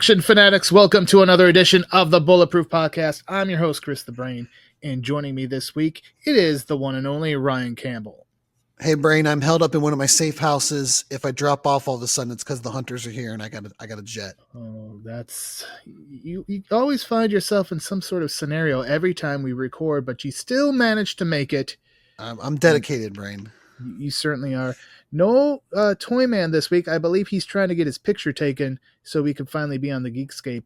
action fanatics, welcome to another edition of the Bulletproof Podcast. I'm your host, Chris the Brain, and joining me this week, it is the one and only Ryan Campbell. Hey, Brain, I'm held up in one of my safe houses. If I drop off all of a sudden, it's because the hunters are here and I got a jet. Oh, that's... You always find yourself in some sort of scenario every time we record, but you still manage to make it. I'm dedicated, Brain. You certainly are. No Toy Man this week. I believe he's trying to get his picture taken so we can finally be on the Geekscape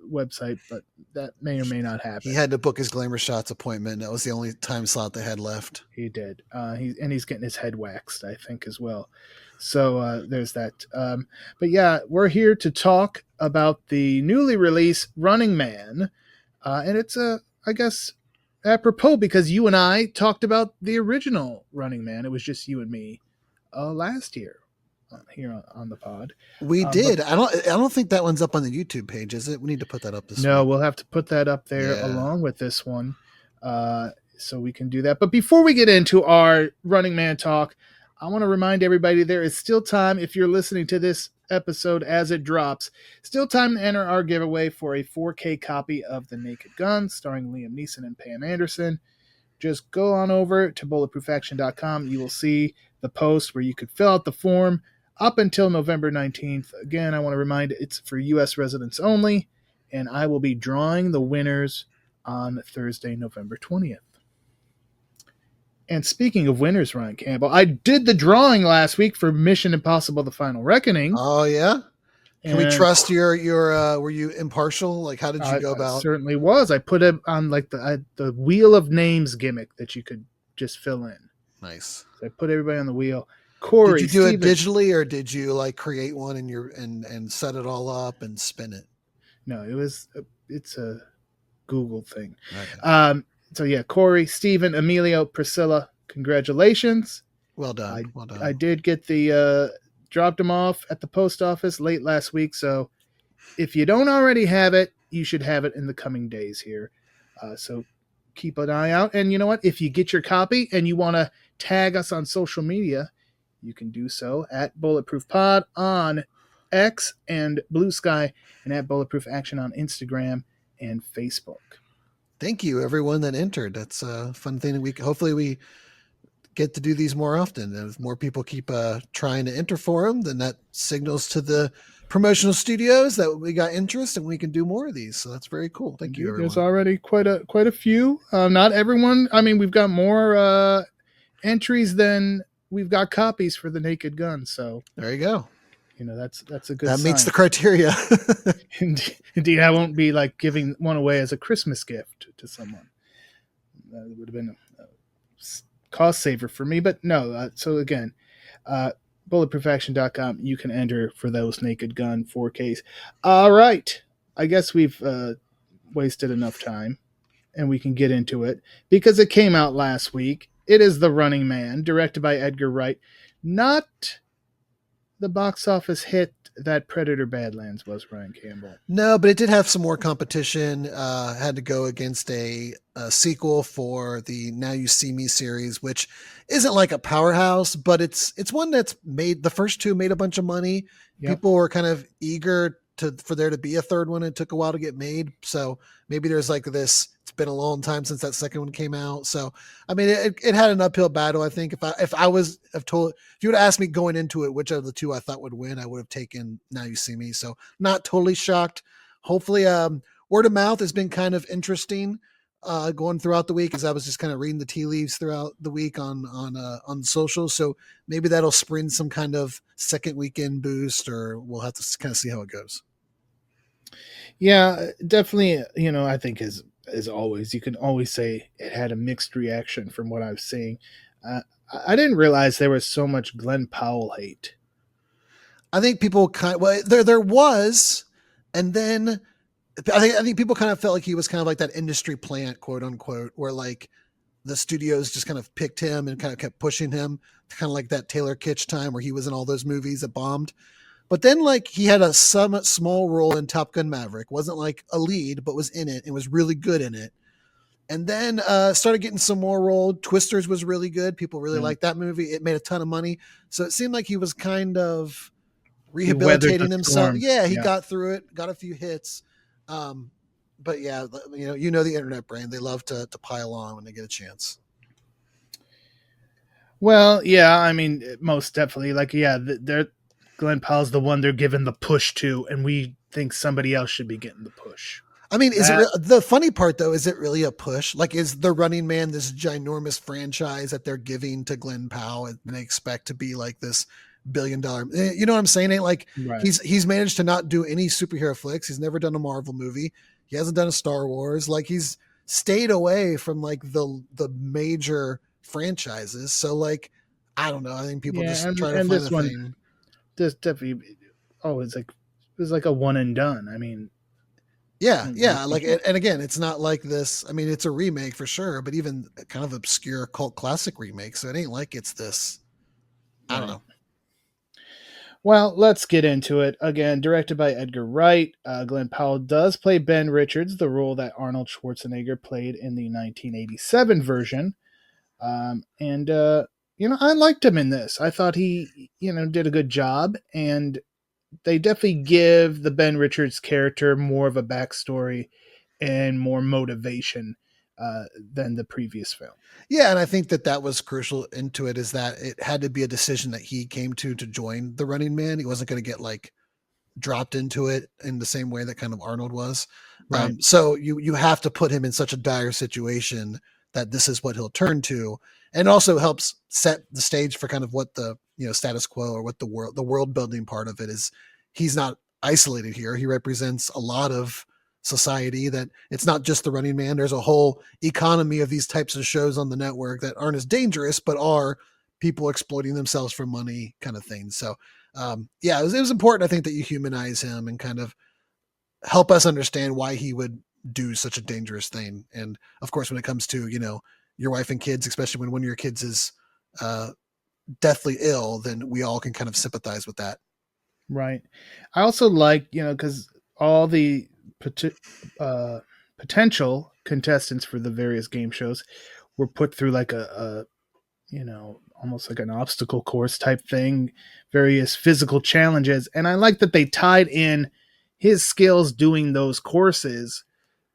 website, but that may or may not happen. He had to book his Glamour Shots appointment. That was the only time slot they had left. He did. He's getting his head waxed, I think, as well. So there's that. But yeah, we're here to talk about the newly released Running Man. And it's, I guess, apropos because you and I talked about the original Running Man. It was just you and me last year here on the pod. We did. I don't think that one's up on the YouTube page, is it? We need to put that up this No, week. We'll have to put that up there along with this one. So we can do that. But before we get into our Running Man talk, I want to remind everybody there is still time, if you're listening to this episode as it drops, still time to enter our giveaway for a 4K copy of The Naked Gun starring Liam Neeson and Pam Anderson. Just go on over to bulletproofaction.com. You will see the post where you could fill out the form up until November 19th. Again, I want to remind it's for U.S. residents only, and I will be drawing the winners on Thursday, November 20th. And speaking of winners, Ryan Campbell, I did the drawing last week for Mission Impossible: The Final Reckoning. Oh, yeah? Can we trust your were you impartial? Like, how did you go about? I certainly was. I put it on like the wheel of names gimmick that you could just fill in. Nice. So I put everybody on the wheel. Corey, did you do it digitally, or did you like create one and set it all up and spin it? No, it's a Google thing. Okay. So yeah, Corey, Stephen, Emilio, Priscilla, congratulations. Well done. Well done. I did get the dropped them off at the post office late last week. So if you don't already have it, you should have it in the coming days here. So keep an eye out. And you know what? If you get your copy and you want to tag us on social media, you can do so at Bulletproof Pod on X and Blue Sky, and at Bulletproof Action on Instagram and Facebook. Thank you, everyone that entered. That's a fun thing. Hopefully we get to do these more often. And if more people keep trying to enter for them, then that signals to the promotional studios that we got interest and we can do more of these. So that's very cool. Thank you, everyone. There's already quite a few. Not everyone. I mean, we've got more entries than we've got copies for The Naked Gun. So there you go. You know, that's a good That sign. meets the criteria. Indeed, I won't be like giving one away as a Christmas gift to someone. That would have been a cost saver for me, but no. So again, bulletproofaction.com, you can enter for those Naked Gun 4Ks. All right. I guess we've wasted enough time and we can get into it because it came out last week. It is The Running Man, directed by Edgar Wright. Not the box office hit that Predator Badlands was, Ryan Campbell. No, but it did have some more competition. Had to go against a sequel for the Now You See Me series, which isn't like a powerhouse, but it's one that's made, the first two made a bunch of money. Yep. People were kind of eager for there to be a third one. It took a while to get made. So maybe there's like this, it's been a long time since that second one came out. So, I mean, it had an uphill battle. I think if you would have asked me going into it, which of the two I thought would win, I would have taken Now You See Me. So not totally shocked. Hopefully, word of mouth has been kind of interesting going throughout the week, as I was just kind of reading the tea leaves throughout the week on social. So maybe that'll spring some kind of second weekend boost, or we'll have to kind of see how it goes. Yeah, definitely. You know, I think as always, you can always say it had a mixed reaction from what I was seeing. I didn't realize there was so much Glen Powell hate. I think people there was, and then I think people kind of felt like he was kind of like that industry plant, quote unquote, where like the studios just kind of picked him and kind of kept pushing him, kind of like that Taylor Kitsch time where he was in all those movies that bombed. But then like he had a somewhat small role in Top Gun Maverick, wasn't like a lead, but was in it and was really good in it. And then started getting some more role. Twisters was really good. People really liked that movie. It made a ton of money. So it seemed like he was kind of rehabilitating himself. Storm. Yeah, he got through it, got a few hits. But yeah, the internet brain, they love to pile on when they get a chance. Well, yeah, I mean, most definitely. Like, yeah, they're Glen Powell's the one they're giving the push to, and we think somebody else should be getting the push. I mean, the funny part though? Is it really a push? Like, is the Running Man this ginormous franchise that they're giving to Glen Powell, and they expect to be like this $1 billion? You know what I'm saying? Ain't like Right. he's managed to not do any superhero flicks. He's never done a Marvel movie. He hasn't done a Star Wars. Like, he's stayed away from like the major franchises. So like, I don't know. I think people just try to find the thing. This definitely, it was like a one and done. I mean. Yeah. Like, and again, it's not like this. I mean, it's a remake for sure, but even kind of obscure cult classic remake. So it ain't like it's this. I don't know. Well, let's get into it. Again, directed by Edgar Wright. Glen Powell does play Ben Richards, the role that Arnold Schwarzenegger played in the 1987 version. I liked him in this. I thought he, did a good job, and they definitely give the Ben Richards character more of a backstory and more motivation than the previous film. Yeah, and I think that was crucial into it, is that it had to be a decision that he came to join the Running Man. He wasn't going to get like dropped into it in the same way that kind of Arnold was. Right. So you have to put him in such a dire situation that this is what he'll turn to, and also helps set the stage for kind of what the status quo, or what the world building part of it is. He's not isolated here. He represents a lot of society, that it's not just the Running Man. There's a whole economy of these types of shows on the network that aren't as dangerous, but are people exploiting themselves for money kind of thing. So it was important, I think, that you humanize him and kind of help us understand why he would do such a dangerous thing. And of course, when it comes to, your wife and kids, especially when one of your kids is deathly ill, then we all can kind of sympathize with that. Right. I also like, because all the potential contestants for the various game shows were put through like a almost like an obstacle course type thing, various physical challenges. And I like that they tied in his skills doing those courses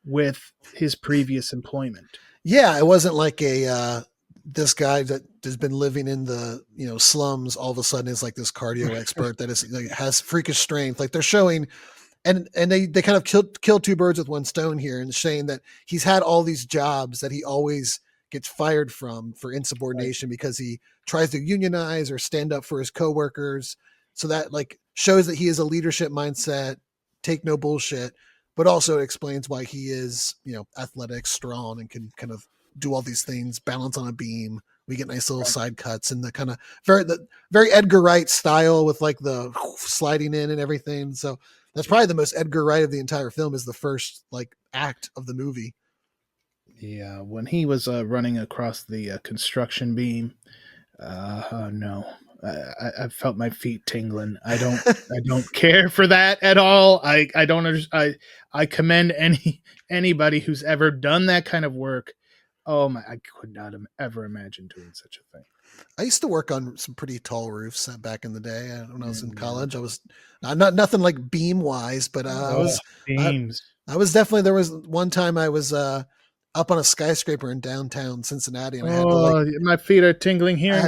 with his previous employment. Yeah, it wasn't like this guy that has been living in the slums all of a sudden is like this cardio expert that is like, has freakish strength. Like, they're showing, and they kind of kill two birds with one stone here, and saying that he's had all these jobs that he always gets fired from for insubordination, right, because he tries to unionize or stand up for his coworkers. So that like shows that he has a leadership mindset, take no bullshit, but also it explains why he is, athletic, strong, and can kind of do all these things, balance on a beam. We get nice little side cuts and the kind of very Edgar Wright style with like the sliding in and everything. So that's probably the most Edgar Wright of the entire film, is the first like act of the movie. Yeah, when he was running across the construction beam, no, I felt my feet tingling. I don't care for that at all. I don't. I commend anybody who's ever done that kind of work. Oh my! I could not ever imagine doing such a thing. I used to work on some pretty tall roofs back in the day. When I was in college, I was not nothing like beam wise, but I was beams. I was definitely, there was one time I was up on a skyscraper in downtown Cincinnati, and I had to my feet are tingling here. I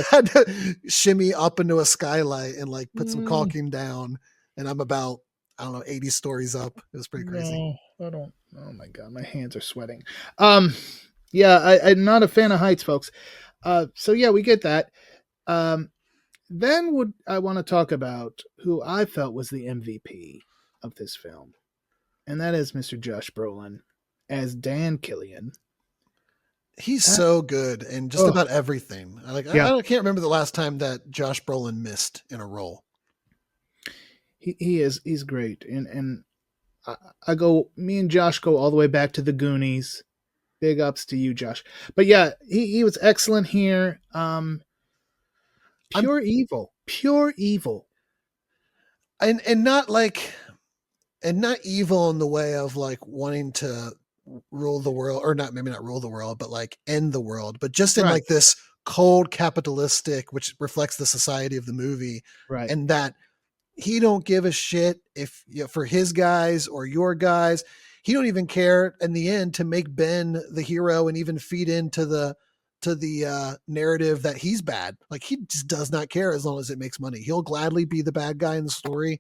had to shimmy up into a skylight and like put some caulking down, and I'm about 80 stories up. It was pretty crazy. No, I don't. Oh my god, my hands are sweating. Yeah, I'm not a fan of heights, folks. So yeah, we get that. Then I want to talk about who I felt was the MVP of this film, and that is Mr. Josh Brolin as Dan Killian. He's so good in just about everything. I can't remember the last time that Josh Brolin missed in a role. He's great, and me and Josh go all the way back to the Goonies. Big ups to you, Josh. But yeah, he was excellent here. Pure evil, and not evil in the way of like wanting to rule the world, or maybe not rule the world, but like end the world, but just in like this cold capitalistic, which reflects the society of the movie, right? And that he don't give a shit if for his guys or your guys. He don't even care in the end to make Ben the hero and even feed into the narrative that he's bad. Like he just does not care as long as it makes money. He'll gladly be the bad guy in the story.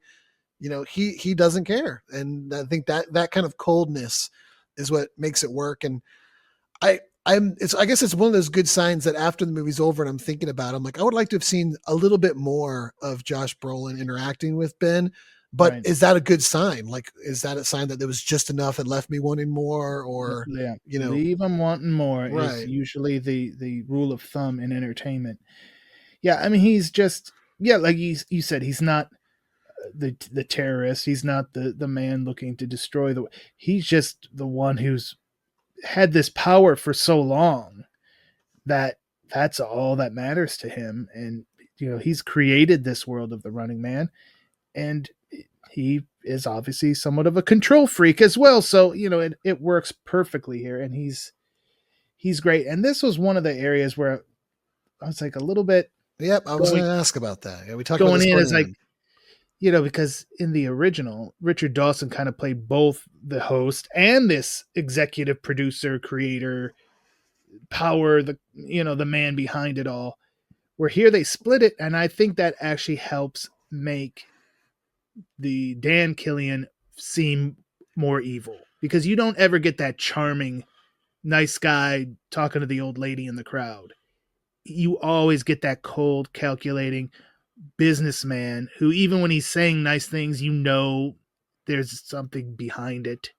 He doesn't care. And I think that kind of coldness is what makes it work. And I guess it's one of those good signs that after the movie's over and I'm thinking about it, I'm like, I would like to have seen a little bit more of Josh Brolin interacting with Ben. But right. Is that a good sign? Like, is that a sign that there was just enough and left me wanting more? Or, leave them wanting more right. is usually the rule of thumb in entertainment. Yeah, I mean, he's just, like you said, he's not the terrorist. He's not the man looking to destroy he's just the one who's had this power for so long that's all that matters to him. And, he's created this world of the Running Man, and he is obviously somewhat of a control freak as well. So, it works perfectly here, and he's great. And this was one of the areas where I was like a little bit. Yep. I was going to ask about that. Yeah, we talked going about this in as like, because in the original, Richard Dawson kind of played both the host and this executive producer, creator, power, the man behind it all. Where here they split it, and I think that actually helps make the Dan Killian seem more evil, because you don't ever get that charming, nice guy talking to the old lady in the crowd. You always get that cold, calculating businessman who, even when he's saying nice things, there's something behind it.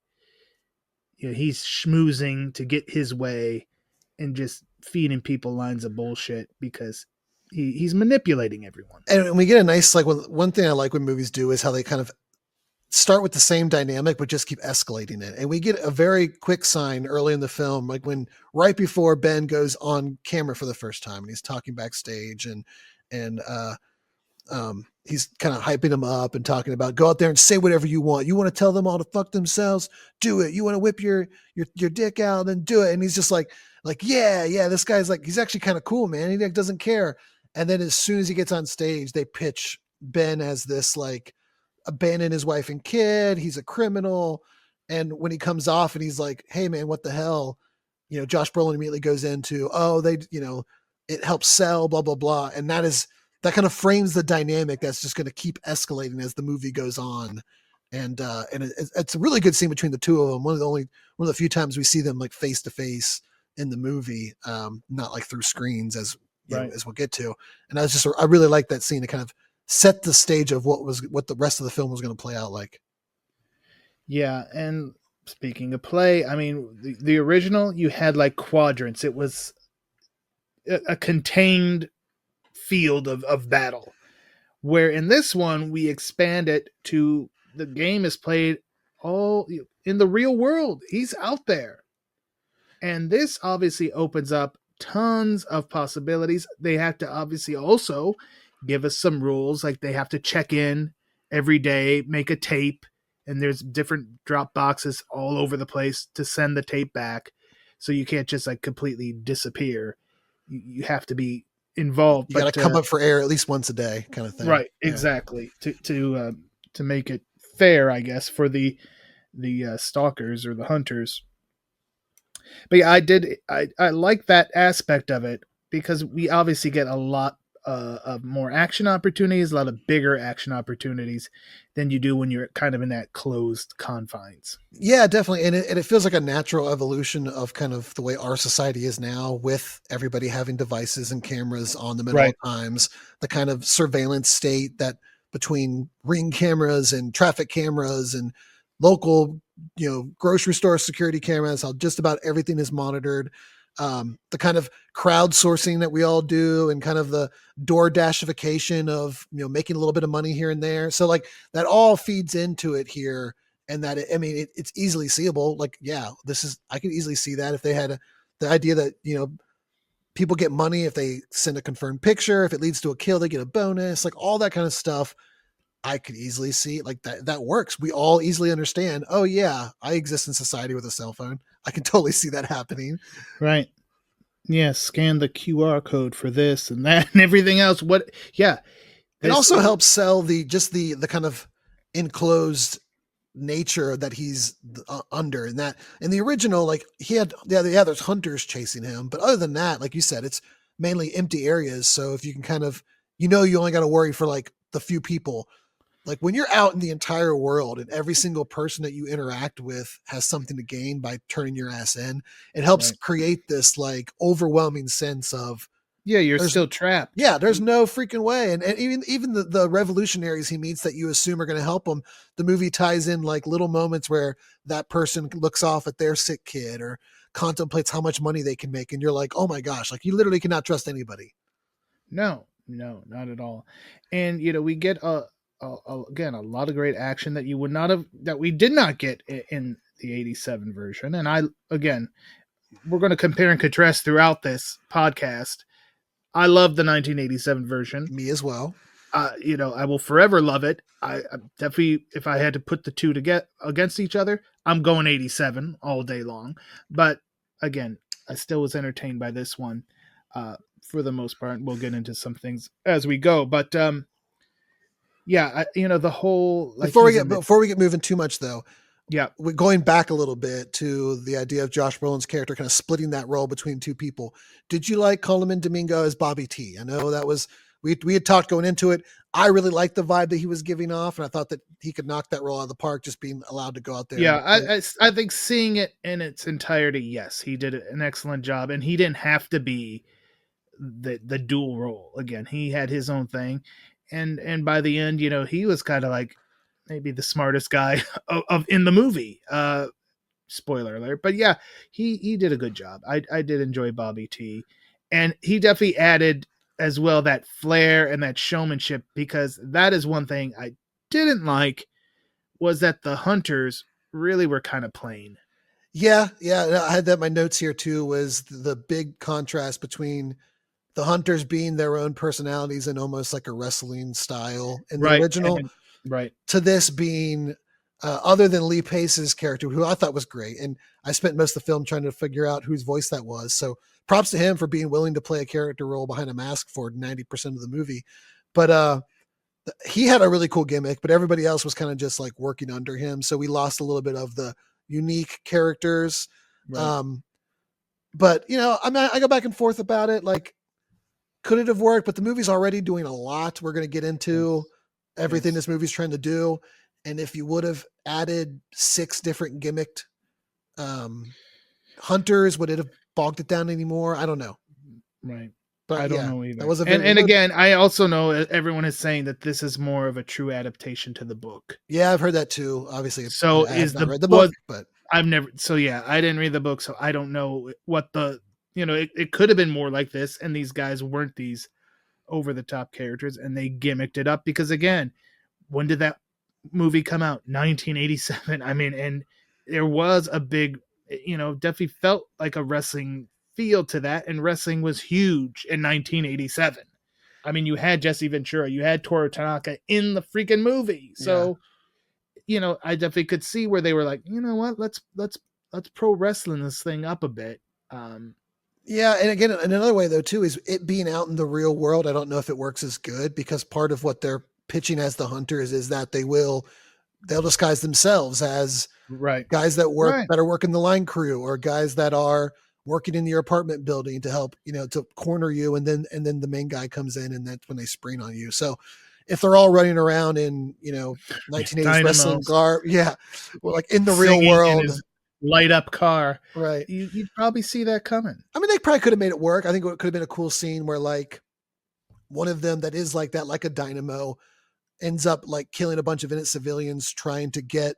He's schmoozing to get his way and just feeding people lines of bullshit because he's manipulating everyone. And we get a nice, like, one thing I like when movies do is how they kind of start with the same dynamic, but just keep escalating it. And we get a very quick sign early in the film, like when right before Ben goes on camera for the first time and he's talking backstage and he's kind of hyping them up and talking about, go out there and say whatever you want. You want to tell them all to fuck themselves? Do it. You want to whip your dick out? Then do it. And he's just like, yeah, this guy's like, he's actually kind of cool, man. He doesn't care. And then as soon as he gets on stage, they pitch Ben as this, like, abandoned his wife and kid. He's a criminal. And when he comes off and he's like, hey man, what the hell? Josh Brolin immediately goes into, it helps sell, blah, blah, blah. And that kind of frames the dynamic that's just going to keep escalating as the movie goes on. And it's a really good scene between the two of them. One of the few times we see them like face to face in the movie, not like through screens as we'll get to. And I really like that scene to kind of set the stage of what the rest of the film was going to play out like. Yeah. And speaking of play, I mean, the original, you had like quadrants. It was a contained field of battle, where in this one, we expand it to the game is played all in the real world. He's out there. And this obviously opens up tons of possibilities. They have to obviously also give us some rules, like they have to check in every day, make a tape, and there's different drop boxes all over the place to send the tape back. So you can't just like completely disappear. You have to be involved. You got to come up for air at least once a day, kind of thing. Right, exactly. To make it fair, I guess, for the stalkers or the hunters. But yeah, I like that aspect of it, because we obviously get a lot of more action opportunities, a lot of bigger action opportunities than you do when you're kind of in that closed confines. Yeah, definitely. And it feels like a natural evolution of kind of the way our society is now, with everybody having devices and cameras on them at all times, the kind of surveillance state that between Ring cameras and traffic cameras and local, grocery store security cameras, how just about everything is monitored. The kind of crowdsourcing that we all do, and kind of the DoorDashification of, making a little bit of money here and there. So like that all feeds into it here. And that, it's easily seeable. Like, yeah, I could easily see that if they had the idea that, people get money if they send a confirmed picture, if it leads to a kill, they get a bonus, like all that kind of stuff. I could easily see like that works. We all easily understand, oh yeah, I exist in society with a cell phone. I can totally see that happening. Right. Yeah. Scan the QR code for this and that and everything else. It also helps sell the kind of enclosed nature that he's under. And that in the original, like he had, there's hunters chasing him, but other than that, like you said, it's mainly empty areas. So if you can kind of, you only got to worry for like the few people. Like when you're out in the entire world and every single person that you interact with has something to gain by turning your ass in, it helps create this like overwhelming sense of, you're still trapped. Yeah, there's no freaking way. And even the revolutionaries he meets that you assume are going to help him, the movie ties in like little moments where that person looks off at their sick kid or contemplates how much money they can make. And you're like, oh my gosh, like you literally cannot trust anybody. No, not at all. And, we get again, a lot of great action that we did not get in the 87 version. And we're going to compare and contrast throughout this podcast. I love the 1987 version. Me as well. I will forever love it. I definitely, if I had to put the two to get against each other, I'm going 87 all day long. But again, I still was entertained by this one for the most part. We'll get into some things as we go. But the whole like before we get moving too much though. Yeah, we're going back a little bit to the idea of Josh Brolin's character kind of splitting that role between two people. Did you like Coleman Domingo as Bobby T? I know that was we had talked going into it. I really liked the vibe that he was giving off, and I thought that he could knock that role out of the park, just being allowed to go out there. Yeah, I think seeing it in its entirety, yes, he did an excellent job, and he didn't have to be the dual role. Again, he had his own thing, and by the end, he was kind of like maybe the smartest guy of in the movie. Spoiler alert, but yeah, he did a good job. I did enjoy Bobby T, and he definitely added as well that flair and that showmanship, because that is one thing I didn't like, was that the hunters really were kind of plain. Yeah, I had that in my notes here too, was the big contrast between the hunters being their own personalities and almost like a wrestling style in the original, to this being other than Lee Pace's character, who I thought was great. And I spent most of the film trying to figure out whose voice that was. So props to him for being willing to play a character role behind a mask for 90% of the movie. But he had a really cool gimmick, but everybody else was kind of just like working under him. So we lost a little bit of the unique characters. Right. But I go back and forth about it. Like, could it have worked? But the movie's already doing a lot. We're going to get into everything this movie's trying to do. And if you would have added 6 different gimmicked hunters, would it have bogged it down anymore? I don't know. Right. But I don't know either. That was and again, I also know everyone is saying that this is more of a true adaptation to the book. Yeah, I've heard that too. Obviously, so I have not read the book, but I've never. So yeah, I didn't read the book, so I don't know what the it could have been more like this, and these guys weren't these over the top characters, and they gimmicked it up, because again, when did that movie come out? 1987. I mean, and there was a big, definitely felt like a wrestling feel to that, and wrestling was huge in 1987. I mean, you had Jesse Ventura, you had Toru Tanaka in the freaking movie, so I definitely could see where they were like, you know what, let's pro wrestling this thing up a bit. Yeah, and again, another way though too is it being out in the real world. I don't know if it works as good, because part of what they're pitching as the hunters is that they'll disguise themselves as guys that work that are working the line crew, or guys that are working in your apartment building to help, to corner you, and then the main guy comes in, and that's when they spring on you. So if they're all running around in 1980s wrestling garb, like in the real world, in his light up car, right? You'd probably see that coming. I mean, they probably could have made it work. I think it could have been a cool scene where like one of them that is like that, like a dynamo, ends up like killing a bunch of innocent civilians trying to get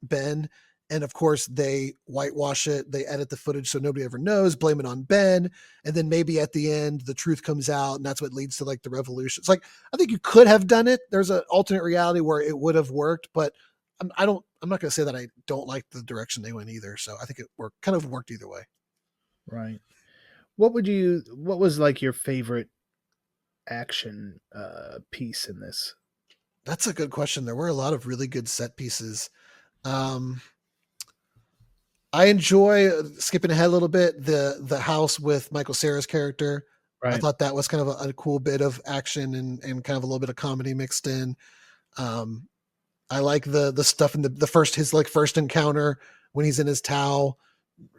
Ben. And of course they whitewash it. They edit the footage so nobody ever knows, blame it on Ben. And then maybe at the end, the truth comes out, and that's what leads to like the revolution. It's like, I think you could have done it. There's an alternate reality where it would have worked, but I'm not going to say that I don't like the direction they went either. So I think it kind of worked either way. Right. What was like your favorite action piece in this? That's a good question. There were a lot of really good set pieces. I enjoy, skipping ahead a little bit, the house with Michael Cera's character. I Right. thought that was kind of a cool bit of action and kind of a little bit of comedy mixed in. I like the stuff in the first, his like first encounter when he's in his towel,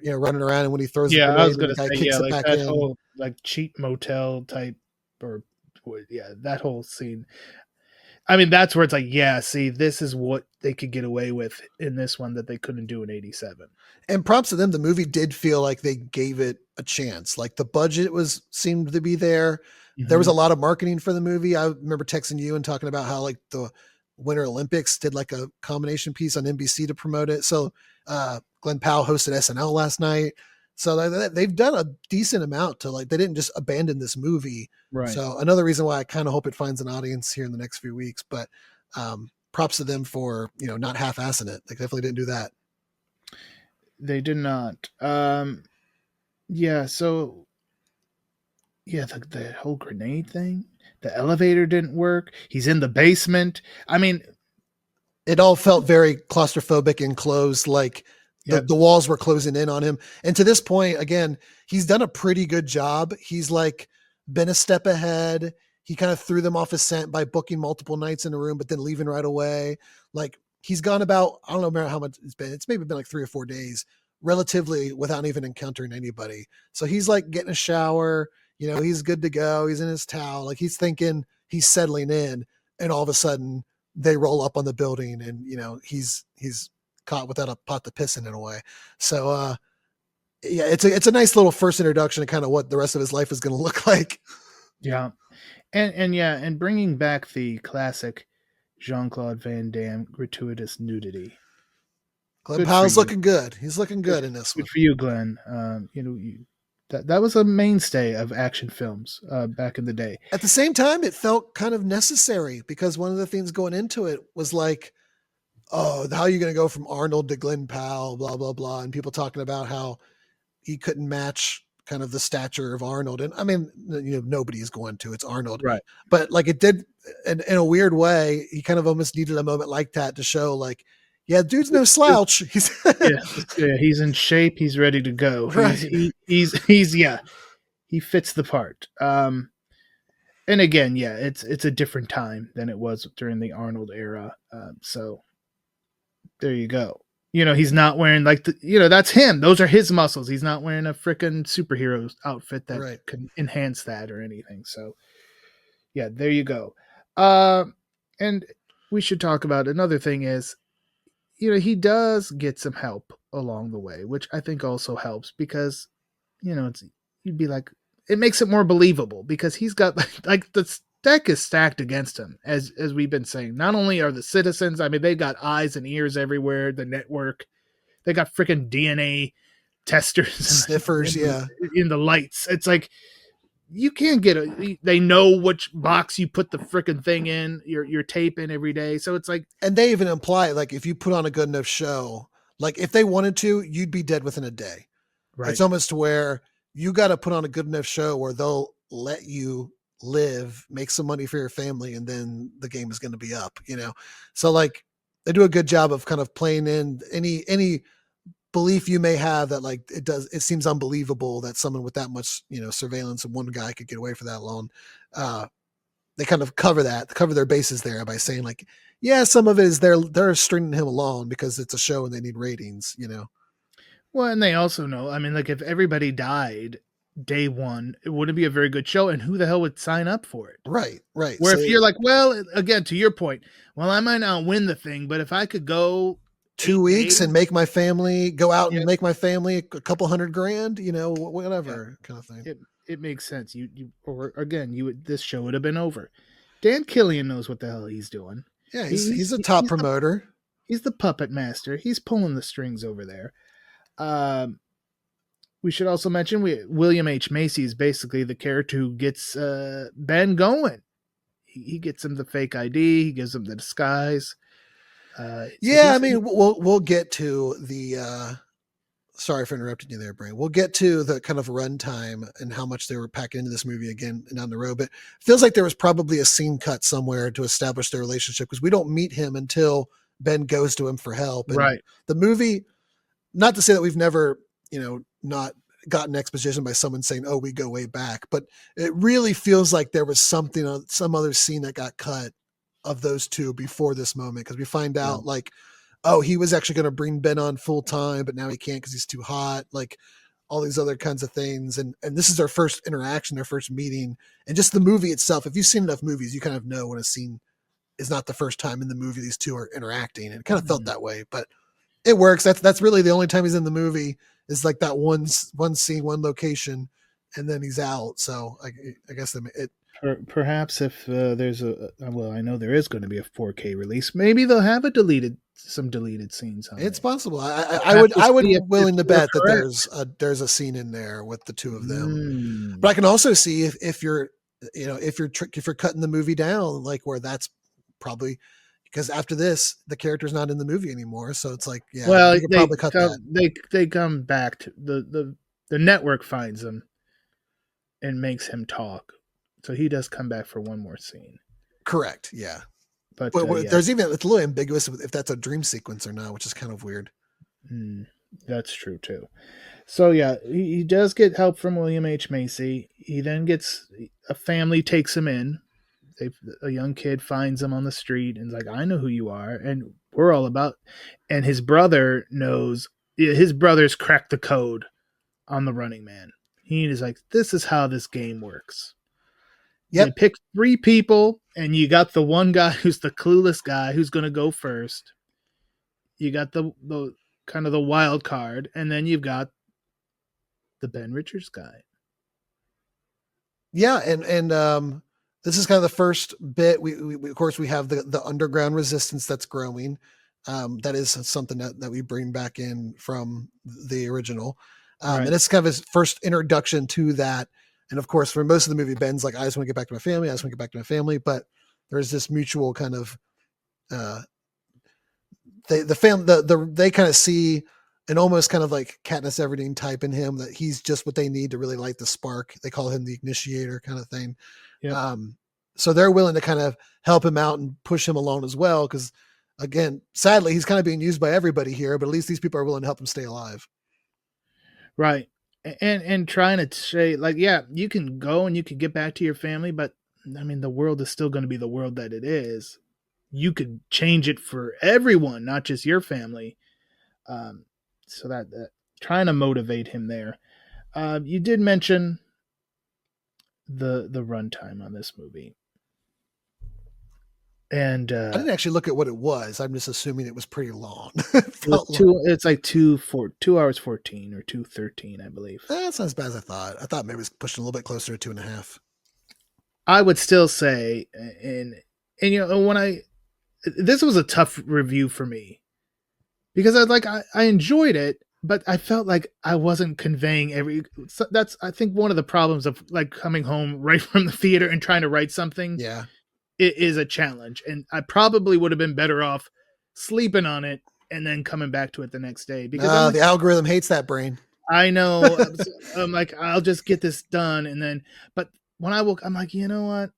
running around, and when he throws it Yeah, I away was and then gonna the guy say, kicks yeah, it like back that in. whole like cheap motel type, or yeah, that whole scene. I mean, that's where it's like, yeah, see, this is what they could get away with in this one that they couldn't do in '87. And props to them, the movie did feel like they gave it a chance. Like the budget seemed to be there. There was a Mm-hmm. lot of marketing for the movie. I remember texting you and talking about how like the Winter Olympics did like a combination piece on NBC to promote it. So Glen Powell hosted SNL last night. So they've done a decent amount to like, they didn't just abandon this movie. Right. So another reason why I kind of hope it finds an audience here in the next few weeks, but props to them for, not half-assing it. They definitely didn't do that. They did not. Yeah, so yeah, the whole grenade thing, the elevator didn't work. He's in the basement. I mean, it all felt very claustrophobic and closed, like yep. the walls were closing in on him. And to this point, again, he's done a pretty good job. He's like been a step ahead. He kind of threw them off his scent by booking multiple nights in a room, but then leaving right away. Like he's gone about, I don't know how much it's been. It's maybe been like 3 or 4 days relatively without even encountering anybody. So he's like getting a shower, he's good to go. He's in his towel. Like he's thinking he's settling in, and all of a sudden they roll up on the building, and he's caught without a pot to piss in a way. So yeah, it's a nice little first introduction to kind of what the rest of his life is going to look like. Yeah. And bringing back the classic Jean-Claude Van Damme gratuitous nudity. Glen Powell's looking good. He's looking good in this one. Good for you, Glenn. That was a mainstay of action films back in the day. At the same time, it felt kind of necessary because one of the things going into it was like, oh, how are you going to go from Arnold to Glen Powell, blah, blah, blah. And people talking about how he couldn't match kind of the stature of Arnold. And I mean, nobody is going to, it's Arnold. Right. But like it did in a weird way, he kind of almost needed a moment like that to show like, yeah, dude's no slouch. He's he's in shape. He's ready to go. Right. He's he fits the part. And again, yeah, it's a different time than it was during the Arnold era. So there you go. He's not wearing like that's him. Those are his muscles. He's not wearing a freaking superhero outfit that can enhance that or anything. So yeah, there you go. And we should talk about another thing is, he does get some help along the way, which I think also helps because, you'd be like, it makes it more believable because he's got like the deck is stacked against him, as we've been saying. Not only are the citizens, I mean, they got eyes and ears everywhere. The network, they got freaking DNA testers, sniffers, in the lights. It's like you can't get they know which box you put the freaking thing in, your tape in every day. So it's like, and they even imply like if you put on a good enough show, like if they wanted to, you'd be dead within a day. Right. It's almost to where you got to put on a good enough show where they'll let you live, make some money for your family, and then the game is going to be up, So like they do a good job of kind of playing in any belief you may have that like it seems unbelievable that someone with that much, surveillance and one guy could get away for that long. They kind of cover their bases there by saying like, yeah, some of it is they're stringing him along because it's a show and they need ratings, Well, and they also know, I mean, like if everybody died day one, it wouldn't be a very good show, and who the hell would sign up for it? Right. Where so if you're like, well, again, to your point, well, I might not win the thing, but if I could go 2 weeks and make my family go out and make my family a couple $100,000, whatever kind of thing. It makes sense. This show would have been over. Dan Killian knows what the hell he's doing. Yeah, he's a top promoter. He's the puppet master. He's pulling the strings over there. We should also mention William H. Macy is basically the character who gets Ben going. He gets him the fake ID. He gives him the disguise. I mean, we'll get to the. Sorry for interrupting you there, Brain. We'll get to the kind of runtime and how much they were packing into this movie again and down the road. But it feels like there was probably a scene cut somewhere to establish their relationship because we don't meet him until Ben goes to him for help. And right. The movie, not to say that we've never, not gotten exposition by someone saying, "Oh, we go way back," but it really feels like there was something, some other scene that got cut of those two before this moment, because we find out like, oh, he was actually going to bring Ben on full time, but now he can't because he's too hot. Like all these other kinds of things, and this is their first interaction, their first meeting, and just the movie itself. If you've seen enough movies, you kind of know when a scene is not the first time in the movie these two are interacting, and it kind of felt that way, but it works. That's really the only time he's in the movie, is like that one scene, one location, and then he's out. So I guess it. Perhaps if there's I know there is going to be a 4K release. Maybe they'll have some deleted scenes on It's it. possible. I would willing to bet that there's a scene in there with the two of them. But I can also see if you're cutting the movie down, like where that's probably, because after this the character's not in the movie anymore, so it's like, yeah, well, you could probably cut that. They come back to the network finds him and makes him talk, so he does come back for one more scene. Correct. Yeah. But there's even, it's a little ambiguous if that's a dream sequence or not, which is kind of weird. That's true too. So yeah, he does get help from William H. Macy. He then gets a family takes him in. A young kid finds him on the street and is like, "I know who you are," and we're all about. And his brother knows. His brother's cracked the code on the Running Man. He is like, "This is how this game works." Yep. They pick 3 people, and you got the one guy who's the clueless guy who's going to go first. You got the kind of the wild card, and then you've got the Ben Richards guy. Yeah, and this is kind of the first bit. We of course we have the underground resistance that's growing. That is something that we bring back in from the original, right. And it's kind of his first introduction to that. And of course, for most of the movie, Ben's like, "I just want to get back to my family. I just want to get back to my family." But there's this mutual kind of they kind of see an almost kind of like Katniss Everdeen type in him, that he's just what they need to really light the spark. They call him the initiator kind of thing. Yep. So they're willing to kind of help him out and push him along as well. Because again, sadly, he's kind of being used by everybody here, but at least these people are willing to help him stay alive. Right. And trying to say, like, yeah, you can go and you can get back to your family, but I mean, the world is still going to be the world that it is. You could change it for everyone, not just your family. So that trying to motivate him there. You did mention the runtime on this movie. And I didn't actually look at what it was. I'm just assuming it was pretty long. It's like 2 hours 14 or 2:13, I believe. That's not as bad as I thought. I thought maybe it was pushing a little bit closer to 2.5. I would still say, and when this was a tough review for me, because I enjoyed it, but I felt like I wasn't conveying that's, I think, one of the problems of like coming home right from the theater and trying to write something. Yeah. It is a challenge, and I probably would have been better off sleeping on it and then coming back to it the next day, because the algorithm hates that brain. I know. I'm like, I'll just get this done. And then, but when I woke, I'm like, you know what?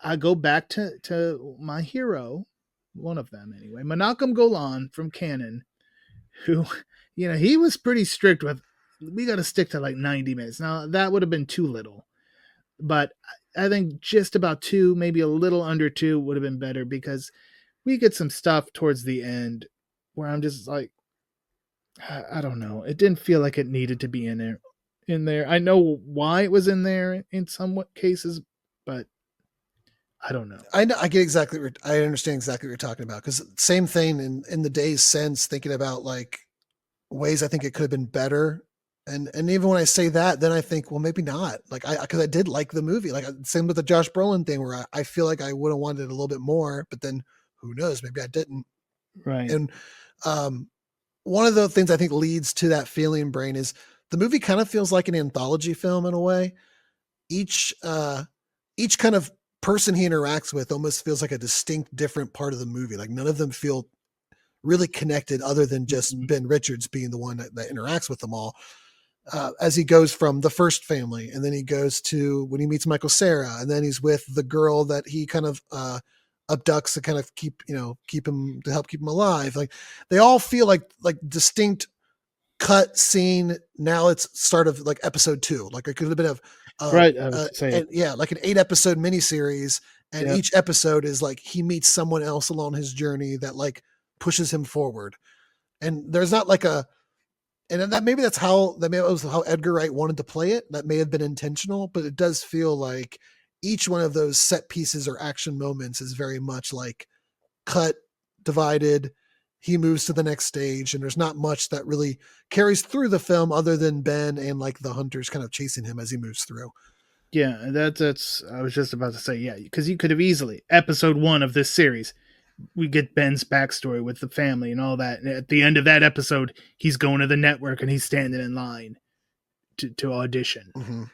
I go back to my hero, one of them anyway, Menachem Golan from Canon, who, he was pretty strict with, we got to stick to like 90 minutes. Now that would have been too little, but I think just about 2, maybe a little under 2 would have been better, because we get some stuff towards the end where I'm just like, I don't know. It didn't feel like it needed to be in there. I know why it was in there in somewhat cases, but I don't know. I understand exactly what you're talking about, because same thing in the days since, thinking about like ways I think it could have been better. And even when I say that, then I think, well, maybe not. Like because I did like the movie. Like same with the Josh Brolin thing, where I feel like I would have wanted it a little bit more, but then who knows? Maybe I didn't. Right. And one of the things I think leads to that feeling, Brain, is the movie kind of feels like an anthology film in a way. Each kind of person he interacts with almost feels like a distinct, different part of the movie. Like none of them feel really connected, other than just Ben Richards being the one that interacts with them all. As he goes from the first family, and then he goes to when he meets Michael Cera, and then he's with the girl that he kind of abducts to kind of keep him alive. Like they all feel like distinct cut scene. Now it's start of like episode 2. Like it could have been Right. I was saying. like an 8-episode miniseries. And Yep. each episode is like he meets someone else along his journey that like pushes him forward. And there's not like and that maybe that was how Edgar Wright wanted to play it. That may have been intentional, but it does feel like each one of those set pieces or action moments is very much like cut, divided. He moves to the next stage, and there's not much that really carries through the film other than Ben and like the hunters kind of chasing him as he moves through. Yeah, that's. I was just about to say, yeah, because you could have easily episode 1 of this series. We get Ben's backstory with the family and all that. And at the end of that episode, he's going to the network and he's standing in line to audition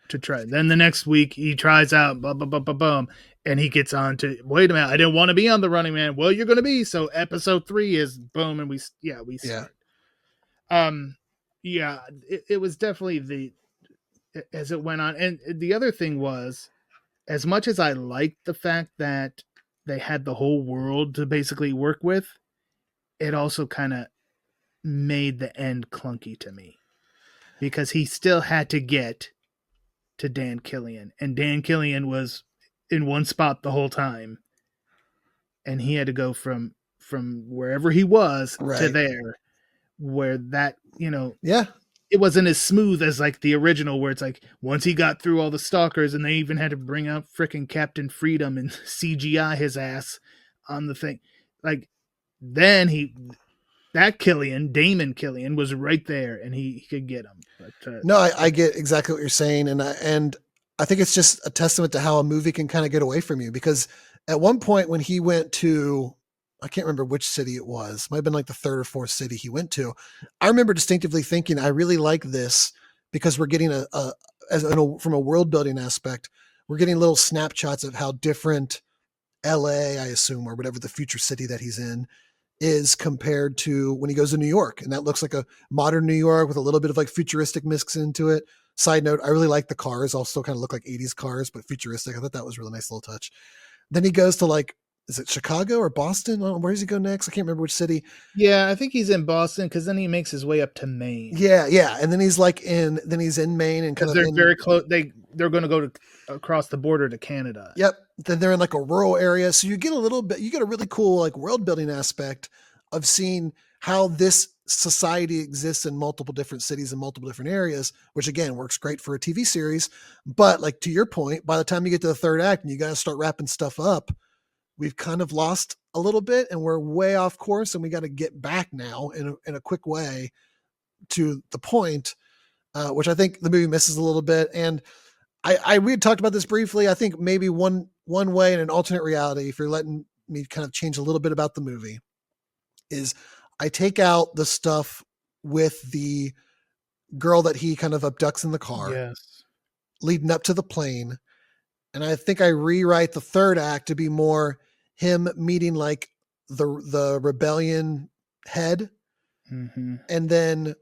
to try. Then the next week he tries out, blah, blah, blah, blah, blah, and he gets on to, wait a minute, I didn't want to be on the Running Man. Well, you're going to be. So episode 3 is boom. And we start. It was definitely as it went on. And the other thing was, as much as I liked the fact that they had the whole world to basically work with, it also kind of made the end clunky to me because he still had to get to Dan Killian, and Dan Killian was in one spot the whole time, and he had to go from wherever he was to there, where that, it wasn't as smooth as like the original, where it's like once he got through all the stalkers and they even had to bring out freaking Captain Freedom and CGI his ass on the thing. Like then Damon Killian was right there and he could get him. But, no, I get exactly what you're saying. And I think it's just a testament to how a movie can kind of get away from you, because at one point when he went to, I can't remember which city it was. Might have been like the 3rd or 4th city he went to. I remember distinctively thinking, I really like this because we're getting from a world building aspect, we're getting little snapshots of how different LA, I assume, or whatever the future city that he's in is compared to when he goes to New York. And that looks like a modern New York with a little bit of like futuristic mix into it. Side note, I really like the cars. Also kind of look like 80s cars, but futuristic. I thought that was a really nice little touch. Then he goes to like, is it Chicago or Boston? Where does he go next? I can't remember which city. Yeah, I think he's in Boston because then he makes his way up to Maine. Yeah. And then he's in Maine and kind of very close. They're going to go across the border to Canada. Yep. Then they're in like a rural area. So you get a really cool like world building aspect of seeing how this society exists in multiple different cities and multiple different areas, which again works great for a TV series. But like to your point, by the time you get to the 3rd act and you got to start wrapping stuff up, we've kind of lost a little bit and we're way off course, and we got to get back now in a quick way to the point, which I think the movie misses a little bit. And we had talked about this briefly. I think maybe one way in an alternate reality, if you're letting me kind of change a little bit about the movie, is I take out the stuff with the girl that he kind of abducts in the car leading up to the plane. And I think I rewrite the 3rd act to be more him meeting like the rebellion head. And then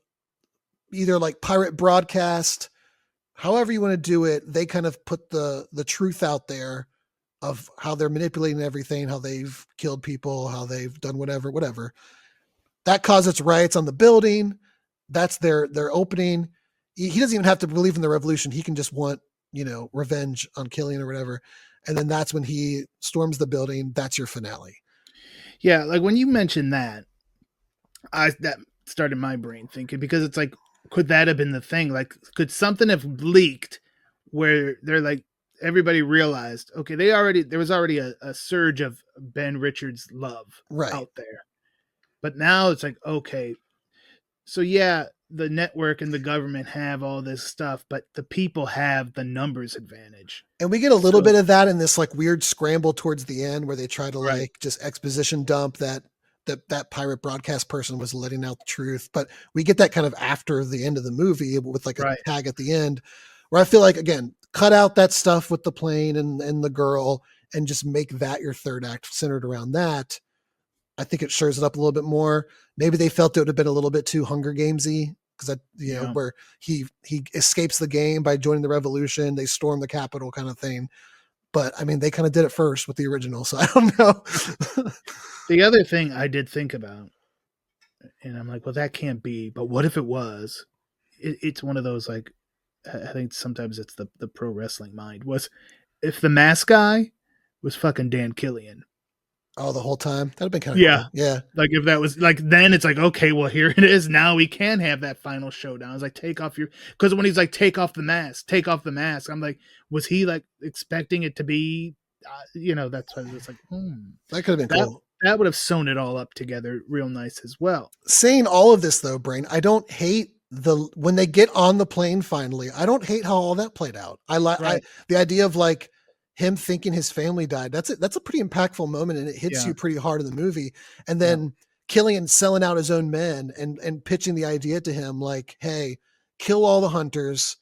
either like pirate broadcast, however you want to do it, they kind of put the truth out there of how they're manipulating everything, how they've killed people, how they've done whatever. That causes riots on the building. That's their opening. He doesn't even have to believe in the revolution. He can just want, revenge on Killian or whatever. And then that's when he storms the building. That's your finale. Yeah. Like when you mentioned that started my brain thinking, because it's like, could that have been the thing? Like, could something have leaked where they're like, everybody realized, okay, there was already a surge of Ben Richards love out there. But now it's like, okay, so yeah, the network and the government have all this stuff, but the people have the numbers advantage. And we get a little bit of that in this like weird scramble towards the end where they try to like just exposition dump that pirate broadcast person was letting out the truth. But we get that kind of after the end of the movie with like a tag at the end where I feel like, again, cut out that stuff with the plane and the girl and just make that your 3rd act centered around that. I think it shores it up a little bit more. Maybe they felt it would have been a little bit too Hunger Gamesy because where he escapes the game by joining the revolution, they storm the Capitol kind of thing. But I mean, they kind of did it first with the original, so I don't know. The other thing I did think about And I'm like, well, that can't be. But what if it was? It's one of those, like, I think sometimes it's the pro wrestling mind. Was if the mask guy was fucking Dan Killian. Oh, the whole time? That'd have been kind of Yeah. cool. Yeah. Like if that was like, then it's like, okay, well, here it is. Now we can have that final showdown. It's like, take off your, because when he's like, take off the mask. I'm like, was he like expecting it to be, that's why it's like, That could have been cool. That would have sewn it all up together real nice as well. Saying all of this though, Brain, I don't hate when they get on the plane finally. I don't hate how all that played out. I like the idea of like him thinking his family died. That's a pretty impactful moment, and it hits you pretty hard in the movie. And then Killian selling out his own men and pitching the idea to him like, hey, kill all the hunters.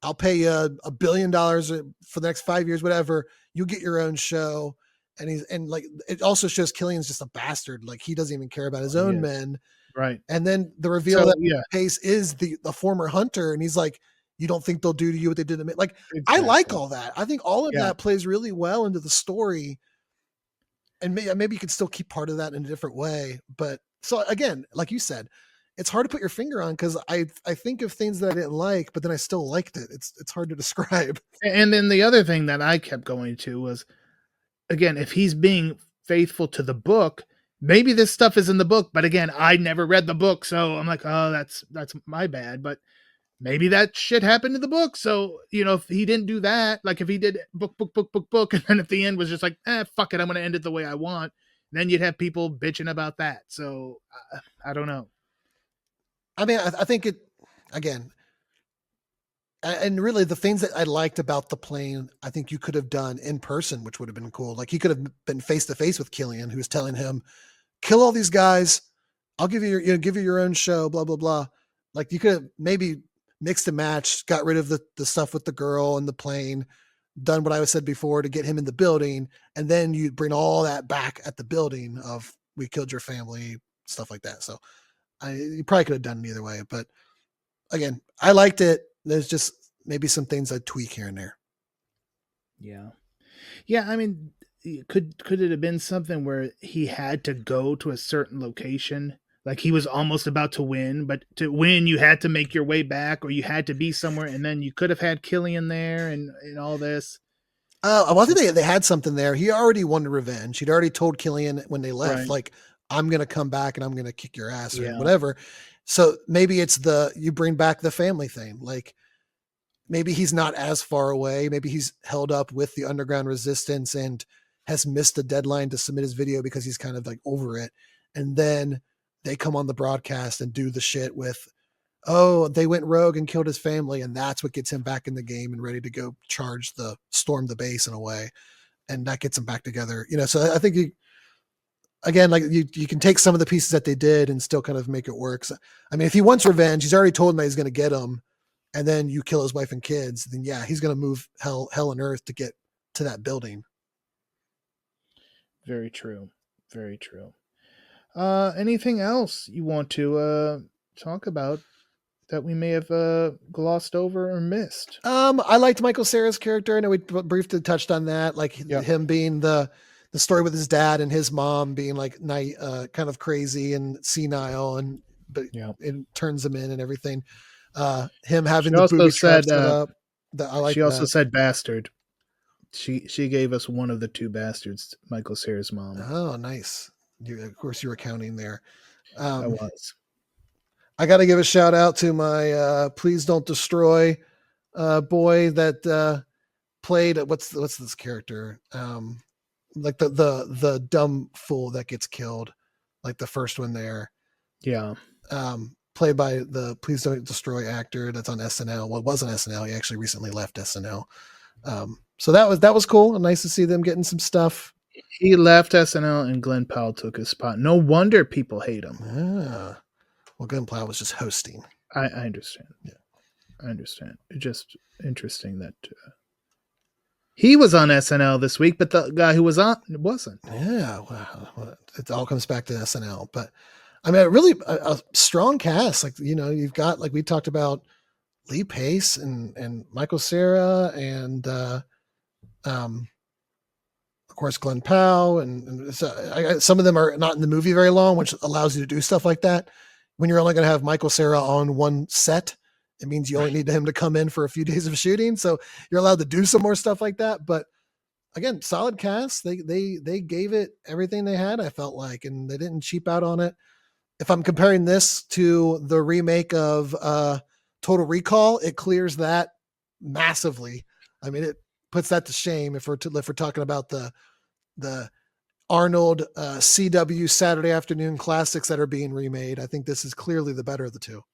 I'll pay you $1 billion for the next 5 years, whatever. You get your own show. And like, it also shows Killian's just a bastard. Like he doesn't even care about his own men. Right. And then the reveal that Pace is the former hunter. And he's like, you don't think they'll do to you what they did to me? Like, exactly. I like all that. I think all of that plays really well into the story. And maybe you can still keep part of that in a different way. But so again, like you said, it's hard to put your finger on because I think of things that I didn't like, but then I still liked it. It's hard to describe. And then the other thing that I kept going to was, again, if he's being faithful to the book, maybe this stuff is in the book, but again, I never read the book, so I'm like, oh, that's my bad. But maybe that shit happened in the book. So, if he didn't do that, like if he did book, and then at the end was just like, fuck it, I'm going to end it the way I want, then you'd have people bitching about that. So I don't know. I mean, I think it, again, and really the things that I liked about the plane, I think you could have done in person, which would have been cool. Like he could have been face to face with Killian, who was telling him, kill all these guys. I'll give you your own show, blah, blah, blah. Like you could have maybe mixed and matched, got rid of the stuff with the girl and the plane, done what I said before to get him in the building. And then you bring all that back at the building of we killed your family, stuff like that. So you probably could have done it either way, but again, I liked it. There's just maybe some things I'd tweak here and there. Yeah. Yeah. I mean, could it have been something where he had to go to a certain location? Like he was almost about to win, but to win, you had to make your way back or you had to be somewhere. And then you could have had Killian there and all this. Well, I think they had something there. He already wanted revenge. He'd already told Killian when they left, like, I'm going to come back and I'm going to kick your ass or whatever. So maybe it's you bring back the family thing. Like maybe he's not as far away. Maybe he's held up with the underground resistance and has missed the deadline to submit his video because he's kind of like over it. And then they come on the broadcast and do the shit with, oh, they went rogue and killed his family. And that's what gets him back in the game and ready to go storm the base in a way. And that gets him back together. So I think again, like you can take some of the pieces that they did and still kind of make it work. So, I mean, if he wants revenge, he's already told him that he's going to get him, and then you kill his wife and kids, then he's going to move hell and earth to get to that building. Very true. Very true. Anything else you want to talk about that we may have glossed over or missed? I liked Michael Cera's character. I know we briefly touched on that, like him being the story with his dad and his mom being like kind of crazy and senile, but it turns him in and everything. Him having the booby traps set up. She also said bastard. She gave us one of the two bastards, Michael Cera's mom. Oh, nice. Of course, you were counting there. I was. I got to give a shout out to my Please Don't Destroy boy that played. What's this character? Like the dumb fool that gets killed, like the first one there. Yeah. Played by the Please Don't Destroy actor that's on SNL. Well, it was on SNL. He actually recently left SNL. So that was cool. Nice to see them getting some stuff. He left SNL and Glen Powell took his spot. No wonder people hate him. Well, Glen Powell was just hosting. I understand. Yeah, I understand. It's just interesting that he was on SNL this week, but the guy who was on wasn't. Yeah, well, it all comes back to SNL. But I mean, really a strong cast. Like you've got, like we talked about, Lee Pace and Michael Cera and of course, Glen Powell, and some of them are not in the movie very long, which allows you to do stuff like that. When you're only going to have Michael Cera on one set, it means you only need him to come in for a few days of shooting. So you're allowed to do some more stuff like that. But again, solid cast. They gave it everything they had, I felt like, and they didn't cheap out on it. If I'm comparing this to the remake of Total Recall, it clears that massively. I mean, it puts that to shame if we're talking about the Arnold CW Saturday afternoon classics that are being remade. I think this is clearly the better of the two.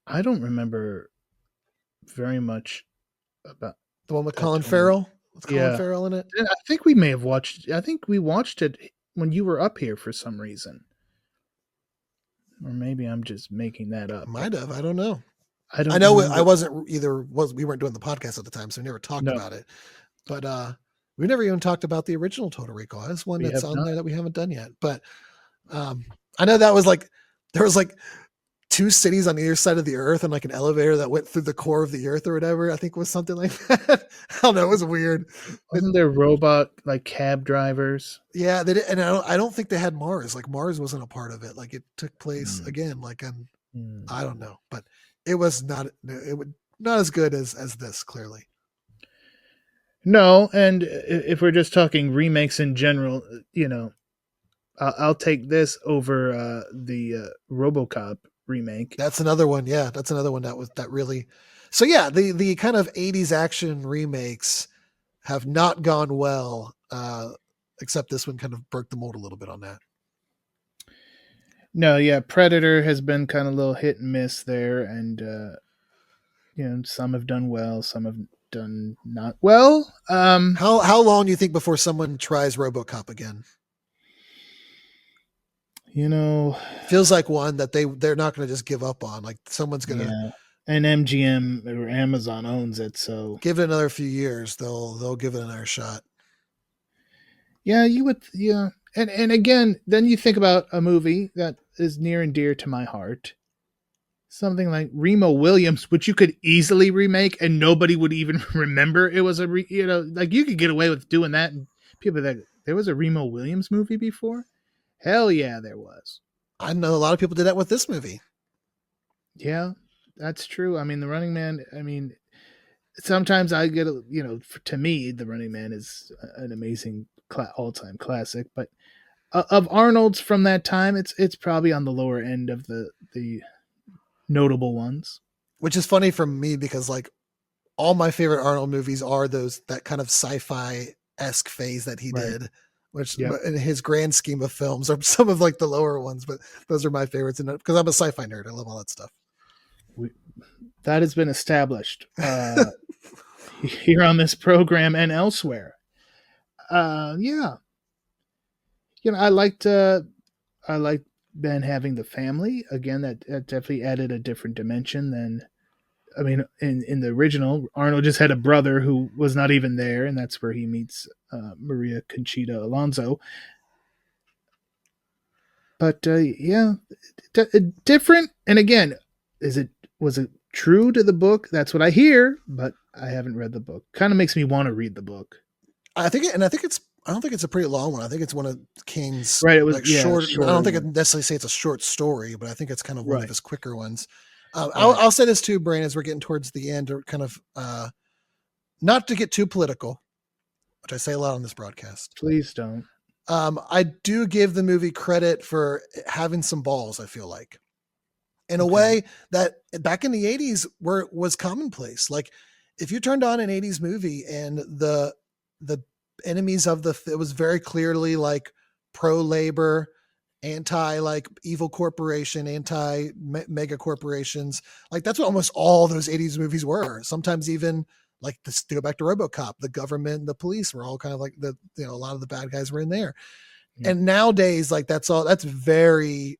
I don't remember very much about the one with Colin Farrell. With Colin Farrell in it. I think we may have watched. I think we watched it when you were up here for some reason, or maybe I'm just making that up. Might have. I don't know. I know I wasn't either. We weren't doing the podcast at the time, so we never talked about it. But we never even talked about the original Total Recall. That's one that's on there that we haven't done yet. But I know that was like there was like 2 cities on either side of the earth and like an elevator that went through the core of the earth or whatever. I think it was something like that. I don't know. It was weird. Wasn't there robot like cab drivers? Yeah, they did, and I don't think they had Mars. Like Mars wasn't a part of it. Like it took place again. Like I don't know, but it was not. It would not as good as this. Clearly, no. And if we're just talking remakes in general, I'll take this over the RoboCop remake. That's another one. Yeah, that's another one that really. So yeah, the kind of 80s action remakes have not gone well, except this one kind of broke the mold a little bit on that. No, yeah, Predator has been kind of a little hit and miss there, and some have done well, some have done not well. How long do you think before someone tries RoboCop again? Feels like one that they're not going to just give up on. Like someone's going to. Yeah. And MGM or Amazon owns it, so give it another few years. They'll give it another shot. Yeah, you would. Yeah, and again, then you think about a movie that is near and dear to my heart, something like Remo Williams, which you could easily remake and nobody would even remember it was like you could get away with doing that, and people that there was a Remo Williams movie before. Hell yeah, there was. I know a lot of people did that with this movie. Yeah, that's true. I mean, The Running Man, sometimes I get, to me, The Running Man is an amazing all-time classic. But of Arnold's from that time, it's probably on the lower end of the notable ones. Which is funny for me because, like, all my favorite Arnold movies are that kind of sci-fi-esque phase that he did. Which in his grand scheme of films are some of like the lower ones, but those are my favorites. And because I'm a sci-fi nerd, I love all that stuff. That has been established here on this program and elsewhere. I liked Ben having the family again. That definitely added a different dimension than. I mean, in the original, Arnold just had a brother who was not even there, and that's where he meets Maria Conchita Alonso. But different. And again, was it true to the book? That's what I hear, but I haven't read the book. Kind of makes me want to read the book. I don't think it's a pretty long one. I think it's one of King's right. It was like short. I don't think it necessarily say it's a short story, but I think it's kind of one of his quicker ones. I'll say this too, Brian, as we're getting towards the end, or kind of not to get too political, which I say a lot on this broadcast. Please don't. I do give the movie credit for having some balls, I feel like, in a way that back in the 80s was commonplace. Like if you turned on an 80s movie and the enemies of it was very clearly like pro-labor, anti like evil corporation, anti mega corporations. Like that's what almost all those 80s movies were. Sometimes even like to go back to RoboCop, the government and the police were all kind of like a lot of the bad guys were in there. Yeah. And nowadays, like that's very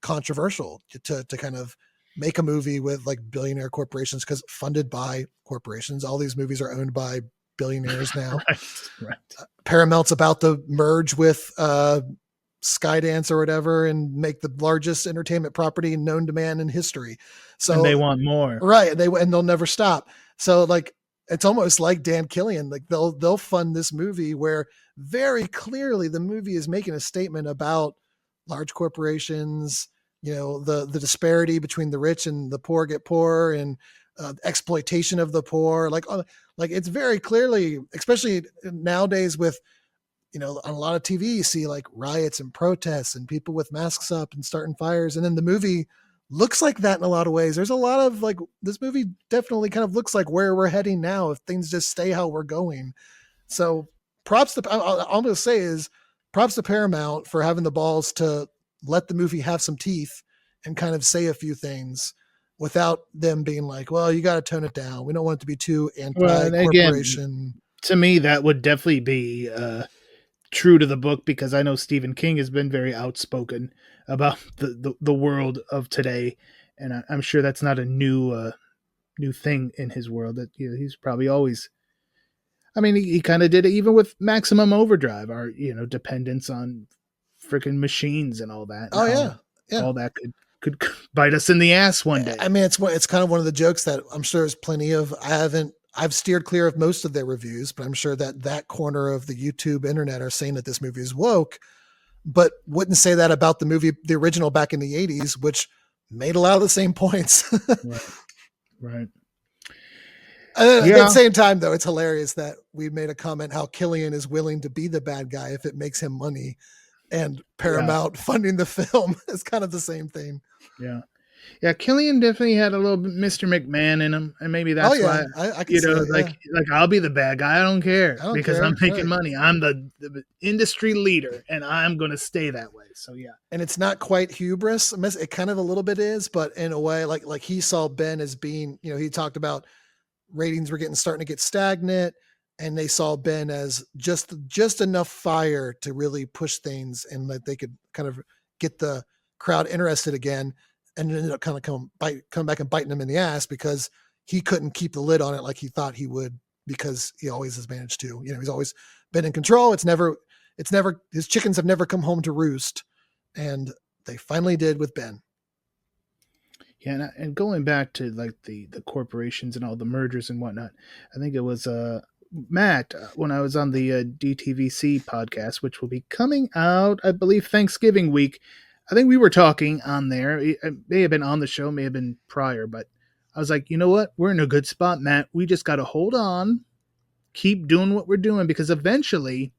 controversial to kind of make a movie with like billionaire corporations because funded by corporations. All these movies are owned by billionaires now. Right. Paramount's about to merge with Skydance or whatever and make the largest entertainment property known to man in history. So and they want more. Right. And they'll never stop. So like, it's almost like Dan Killian. Like they'll fund this movie where very clearly the movie is making a statement about large corporations, the disparity between the rich and the poor get poorer, and exploitation of the poor. Like it's very clearly, especially nowadays with, on a lot of TV, you see like riots and protests and people with masks up and starting fires. And then the movie looks like that in a lot of ways. There's a lot of like, this movie definitely kind of looks like where we're heading now if things just stay how we're going. So props to, all I'm going to say is props to Paramount for having the balls to let the movie have some teeth and kind of say a few things without them being like, well, you got to tone it down. We don't want it to be too anti-corporation. To me, that would definitely be true to the book, because I know Stephen King has been very outspoken about the world of today, and I'm sure that's not a new thing in his world. That he's probably always. I mean, he kind of did it even with Maximum Overdrive, our dependence on freaking machines and all that. Oh yeah, all that could bite us in the ass one day. I mean, it's kind of one of the jokes that I'm sure there's plenty of. I've steered clear of most of their reviews, but I'm sure that corner of the YouTube internet are saying that this movie is woke, but wouldn't say that about the movie, the original back in the 80s, which made a lot of the same points. Right. At the same time, though, it's hilarious that we made a comment how Killian is willing to be the bad guy if it makes him money, and Paramount funding the film is kind of the same thing. Yeah, Killian definitely had a little Mr. McMahon in him, and maybe that's why I can see it, like I'll be the bad guy. I don't care because I'm making money. I'm the industry leader, and I'm going to stay that way. So yeah, and it's not quite hubris. It kind of a little bit is, but in a way, like he saw Ben as being, he talked about ratings were starting to get stagnant, and they saw Ben as just enough fire to really push things, and that they could kind of get the crowd interested again. And it ended up kind of come back and biting him in the ass because he couldn't keep the lid on it like he thought he would, because he always has managed to. He's always been in control. It's never his chickens have never come home to roost, and they finally did with Ben. Yeah, and going back to like the corporations and all the mergers and whatnot, I think it was Matt when I was on the DTVC podcast, which will be coming out, I believe, Thanksgiving week. I think we were talking on there. It may have been on the show, may have been prior, but I was like, you know what? We're in a good spot, Matt. We just got to hold on, keep doing what we're doing, because eventually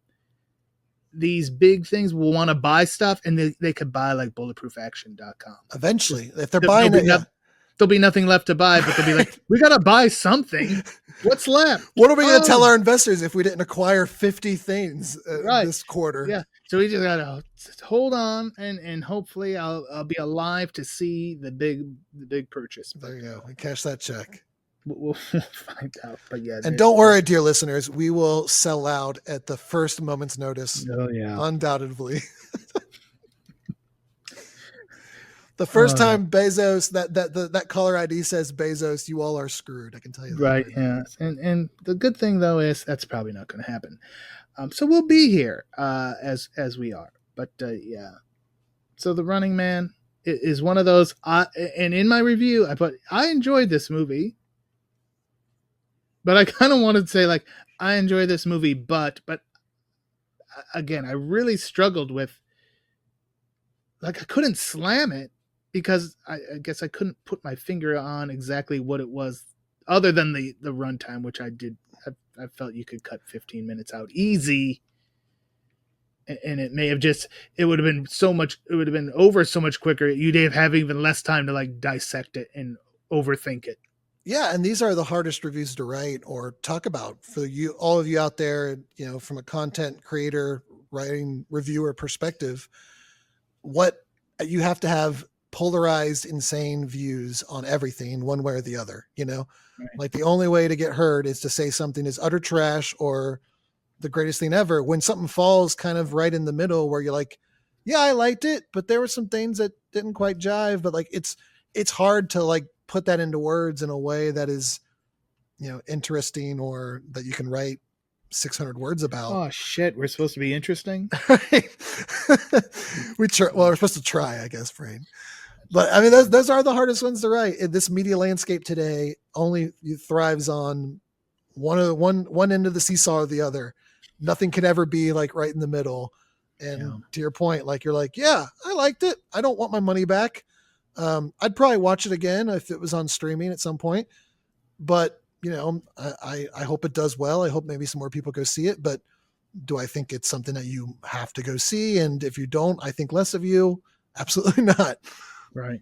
these big things will want to buy stuff, and they could buy like bulletproofaction.com. Eventually, if they're buying it, there'll be nothing left to buy, but they'll be like, we got to buy something. What's left? What are we going to tell our investors if we didn't acquire 50 things this quarter? Yeah. So we just got to hold on, and hopefully I'll be alive to see the big purchase. There you go. We cash that check. We'll find out. But yeah. And don't worry, dear listeners, we will sell out at the first moment's notice. Oh yeah. Undoubtedly. The first time Bezos, that caller ID says Bezos, you all are screwed. I can tell you that. Right. Yeah. And the good thing though is that's probably not going to happen. So we'll be here as we are. But yeah. So The Running Man is one of those. And in my review, I enjoyed this movie, but I kind of wanted to say like I enjoy this movie, but again, I really struggled with, like, I couldn't slam it because I guess I couldn't put my finger on exactly what it was, other than the runtime, which I did. I felt you could cut 15 minutes out easy. And it may have it would have been over so much quicker. You'd have even less time to like dissect it and overthink it. Yeah. And these are the hardest reviews to write or talk about for you, all of you out there, from a content creator, writing, reviewer perspective. What you have to have polarized, insane views on everything one way or the other, Right. Like the only way to get heard is to say something is utter trash or the greatest thing ever, when something falls kind of right in the middle where you're like, yeah, I liked it, but there were some things that didn't quite jive. But like, it's hard to like put that into words in a way that is, interesting, or that you can write 600 words about. Oh shit. We're supposed to be interesting. We're supposed to try, I guess, Brain. But I mean, those are the hardest ones to write. This media landscape today only thrives on one end of the seesaw or the other. Nothing can ever be like right in the middle. And to your point, like you're like, yeah, I liked it. I don't want my money back. I'd probably watch it again if it was on streaming at some point. But I hope it does well. I hope maybe some more people go see it. But do I think it's something that you have to go see? And if you don't, I think less of you. Absolutely not. Right.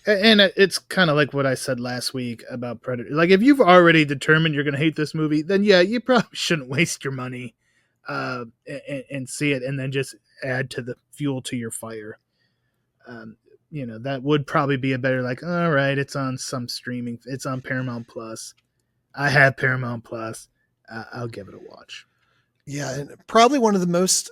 And it's kind of like what I said last week about Predator. Like, if you've already determined you're going to hate this movie, then yeah, you probably shouldn't waste your money and see it and then just add to the fuel to your fire. That would probably be a better, like, all right, it's on some streaming. It's on Paramount Plus. I have Paramount Plus. I'll give it a watch. Yeah, and probably one of the most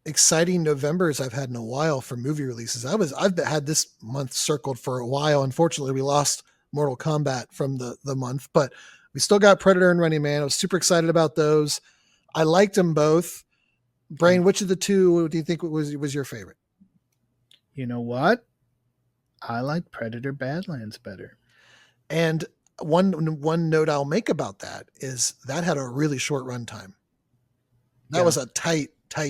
exciting Novembers I've had in a while for movie releases. I've had this month circled for a while. Unfortunately, we lost Mortal Kombat from the month, but we still got Predator and Running Man. I was super excited about those. I liked them both. Brain, which of the two do you think was your favorite? You know what? I like Predator Badlands better. And one note I'll make about that is that had a really short runtime. That was a tight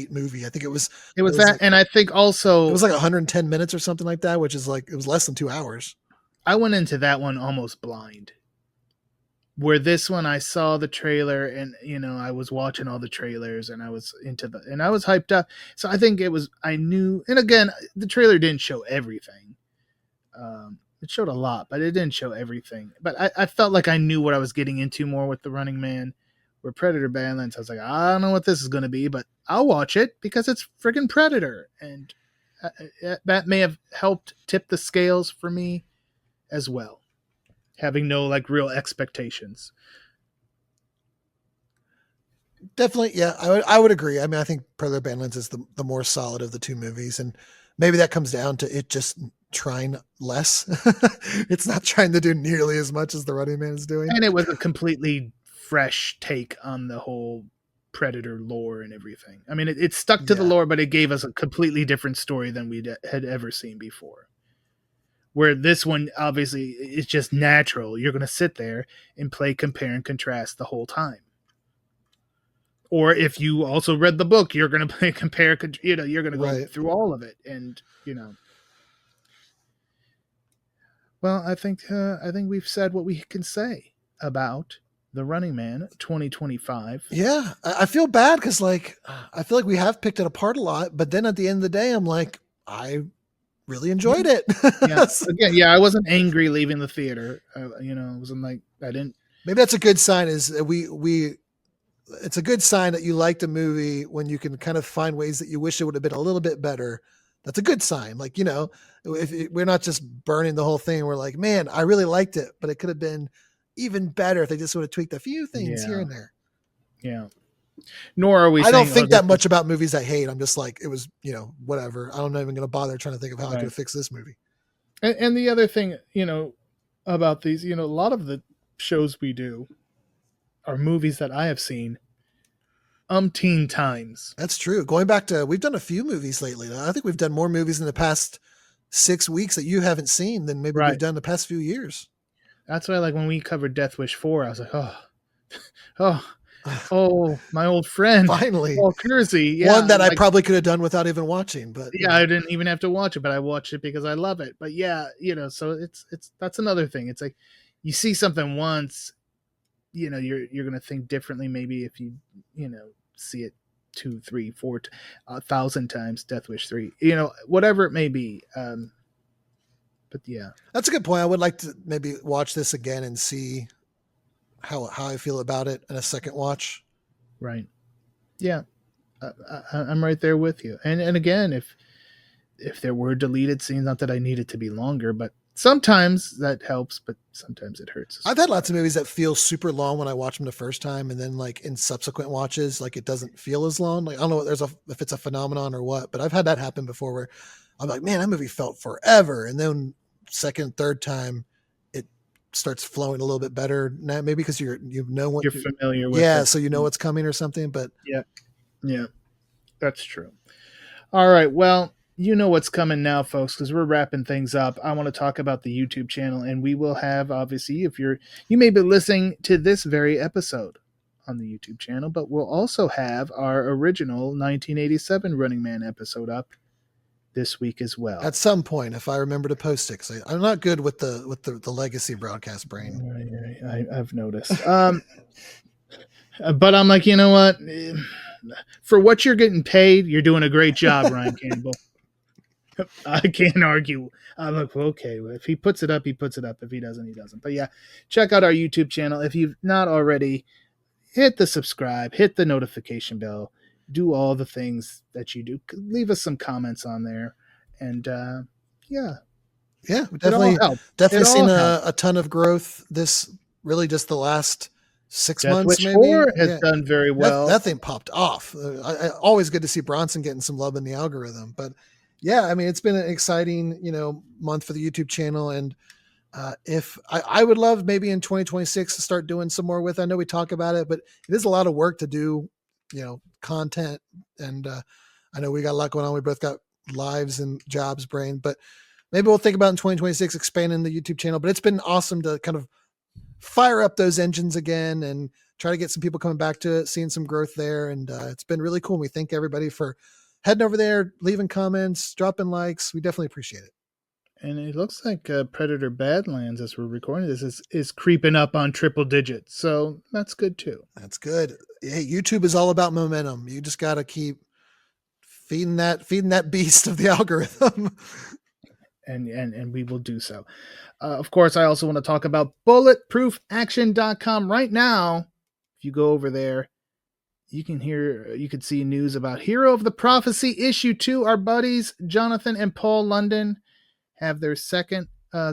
movie. I think it was that, and I think also it was like 110 minutes or something like that, which is like, it was less than 2 hours. I went into that one almost blind. Where this one, I saw the trailer and, I was watching all the trailers and I was and I was hyped up. So I think I knew, and again, the trailer didn't show everything. It showed a lot, but it didn't show everything. But I felt like I knew what I was getting into more with the Running Man. Where Predator Badlands, I was like, I don't know what this is going to be, but I'll watch it because it's friggin' Predator. And that may have helped tip the scales for me as well. Having no like real expectations. Definitely. Yeah, I would agree. I mean, I think Predator Badlands is the more solid of the two movies. And maybe that comes down to it just trying less. It's not trying to do nearly as much as the Running Man is doing. And it was a completely fresh take on the whole Predator lore and everything. I mean, it stuck to the lore, but it gave us a completely different story than we had ever seen before. Where this one, obviously, is just natural. You're going to sit there and play compare and contrast the whole time. Or if you also read the book, you're going to play compare, you're going to go through all of it. And, well, I think we've said what we can say about The Running Man 2025. Yeah, I feel bad because I feel like we have picked it apart a lot, but then at the end of the day, I'm like, I really enjoyed it. Again, I wasn't angry leaving the theater. It wasn't like I didn't. Maybe that's a good sign. Is it's a good sign that you liked a movie when you can kind of find ways that you wish it would have been a little bit better. That's a good sign. Like, if we're not just burning the whole thing. We're like, man, I really liked it, but it could have been even better if they just would have tweaked a few things here and there. Yeah. Nor are we. I don't think that much about movies I hate. I'm just like, it was, whatever. I'm not even going to bother trying to think of how I could fix this movie. And the other thing, about these, a lot of the shows we do are movies that I have seen umpteen times. That's true. Going back to, we've done a few movies lately. I think we've done more movies in the past 6 weeks that you haven't seen than maybe we've done the past few years. That's why, like, when we covered Death Wish 4, I was like, oh, my old friend. Finally. Paul Kersey. Yeah, one that I probably could have done without even watching. But yeah, I didn't even have to watch it, but I watched it because I love it. But yeah, so it's that's another thing. It's like you see something once, you're going to think differently maybe if you, see it 2, 3, 4, 1,000 times. Death Wish 3, whatever it may be. But yeah, that's a good point. I would like to maybe watch this again and see how I feel about it in a second watch. Right. Yeah. I'm right there with you. And again, if there were deleted scenes, not that I need it to be longer, but sometimes that helps, but sometimes it hurts. I've had lots of movies that feel super long when I watch them the first time. And then like in subsequent watches, like it doesn't feel as long. Like, I don't know if it's a phenomenon or what, but I've had that happen before where I'm like, man, that movie felt forever. And then second, third time, it starts flowing a little bit better now, maybe because you're familiar with it. So you know what's coming or something. But yeah, that's true. All right, well, you know what's coming now, folks, because we're wrapping things up. I want to talk about the YouTube channel, and we will have, obviously, if you may be listening to this very episode, on the YouTube channel, but we'll also have our original 1987 Running Man episode up this week as well. At some point, if I remember to post it, because I'm not good with the legacy broadcast brain. I've noticed. But I'm like, you know what? For what you're getting paid, you're doing a great job, Ryan Campbell. I can't argue. I'm like, okay, if he puts it up, he puts it up. If he doesn't, he doesn't. But yeah, check out our YouTube channel. If you've not already, hit the subscribe, hit the notification bell, do all the things that you do. Leave us some comments on there. And yeah, we've definitely seen a ton of growth this really just the last 6 months. Death Wish 4 has done very well. That thing popped off. Always good to see Bronson getting some love in the algorithm. But yeah, I mean, it's been an exciting, month for the YouTube channel. And if I would love maybe in 2026 to start doing some more with, I know we talk about it, but it is a lot of work to do, content. And I know we got a lot going on. We both got lives and jobs brain, but maybe we'll think about in 2026 expanding the YouTube channel. But it's been awesome to kind of fire up those engines again and try to get some people coming back to it, seeing some growth there. And it's been really cool. We thank everybody for heading over there, leaving comments, dropping likes. We definitely appreciate it. And it looks like Predator Badlands, as we're recording this, is creeping up on triple digits. So that's good too. That's good. Hey, YouTube is all about momentum. You just got to keep feeding that beast of the algorithm. And we will do so. Of course, I also want to talk about bulletproofaction.com right now. If you go over there, you can see news about Hero of the Prophecy issue 2. Our buddies Jonathan and Paul London have their second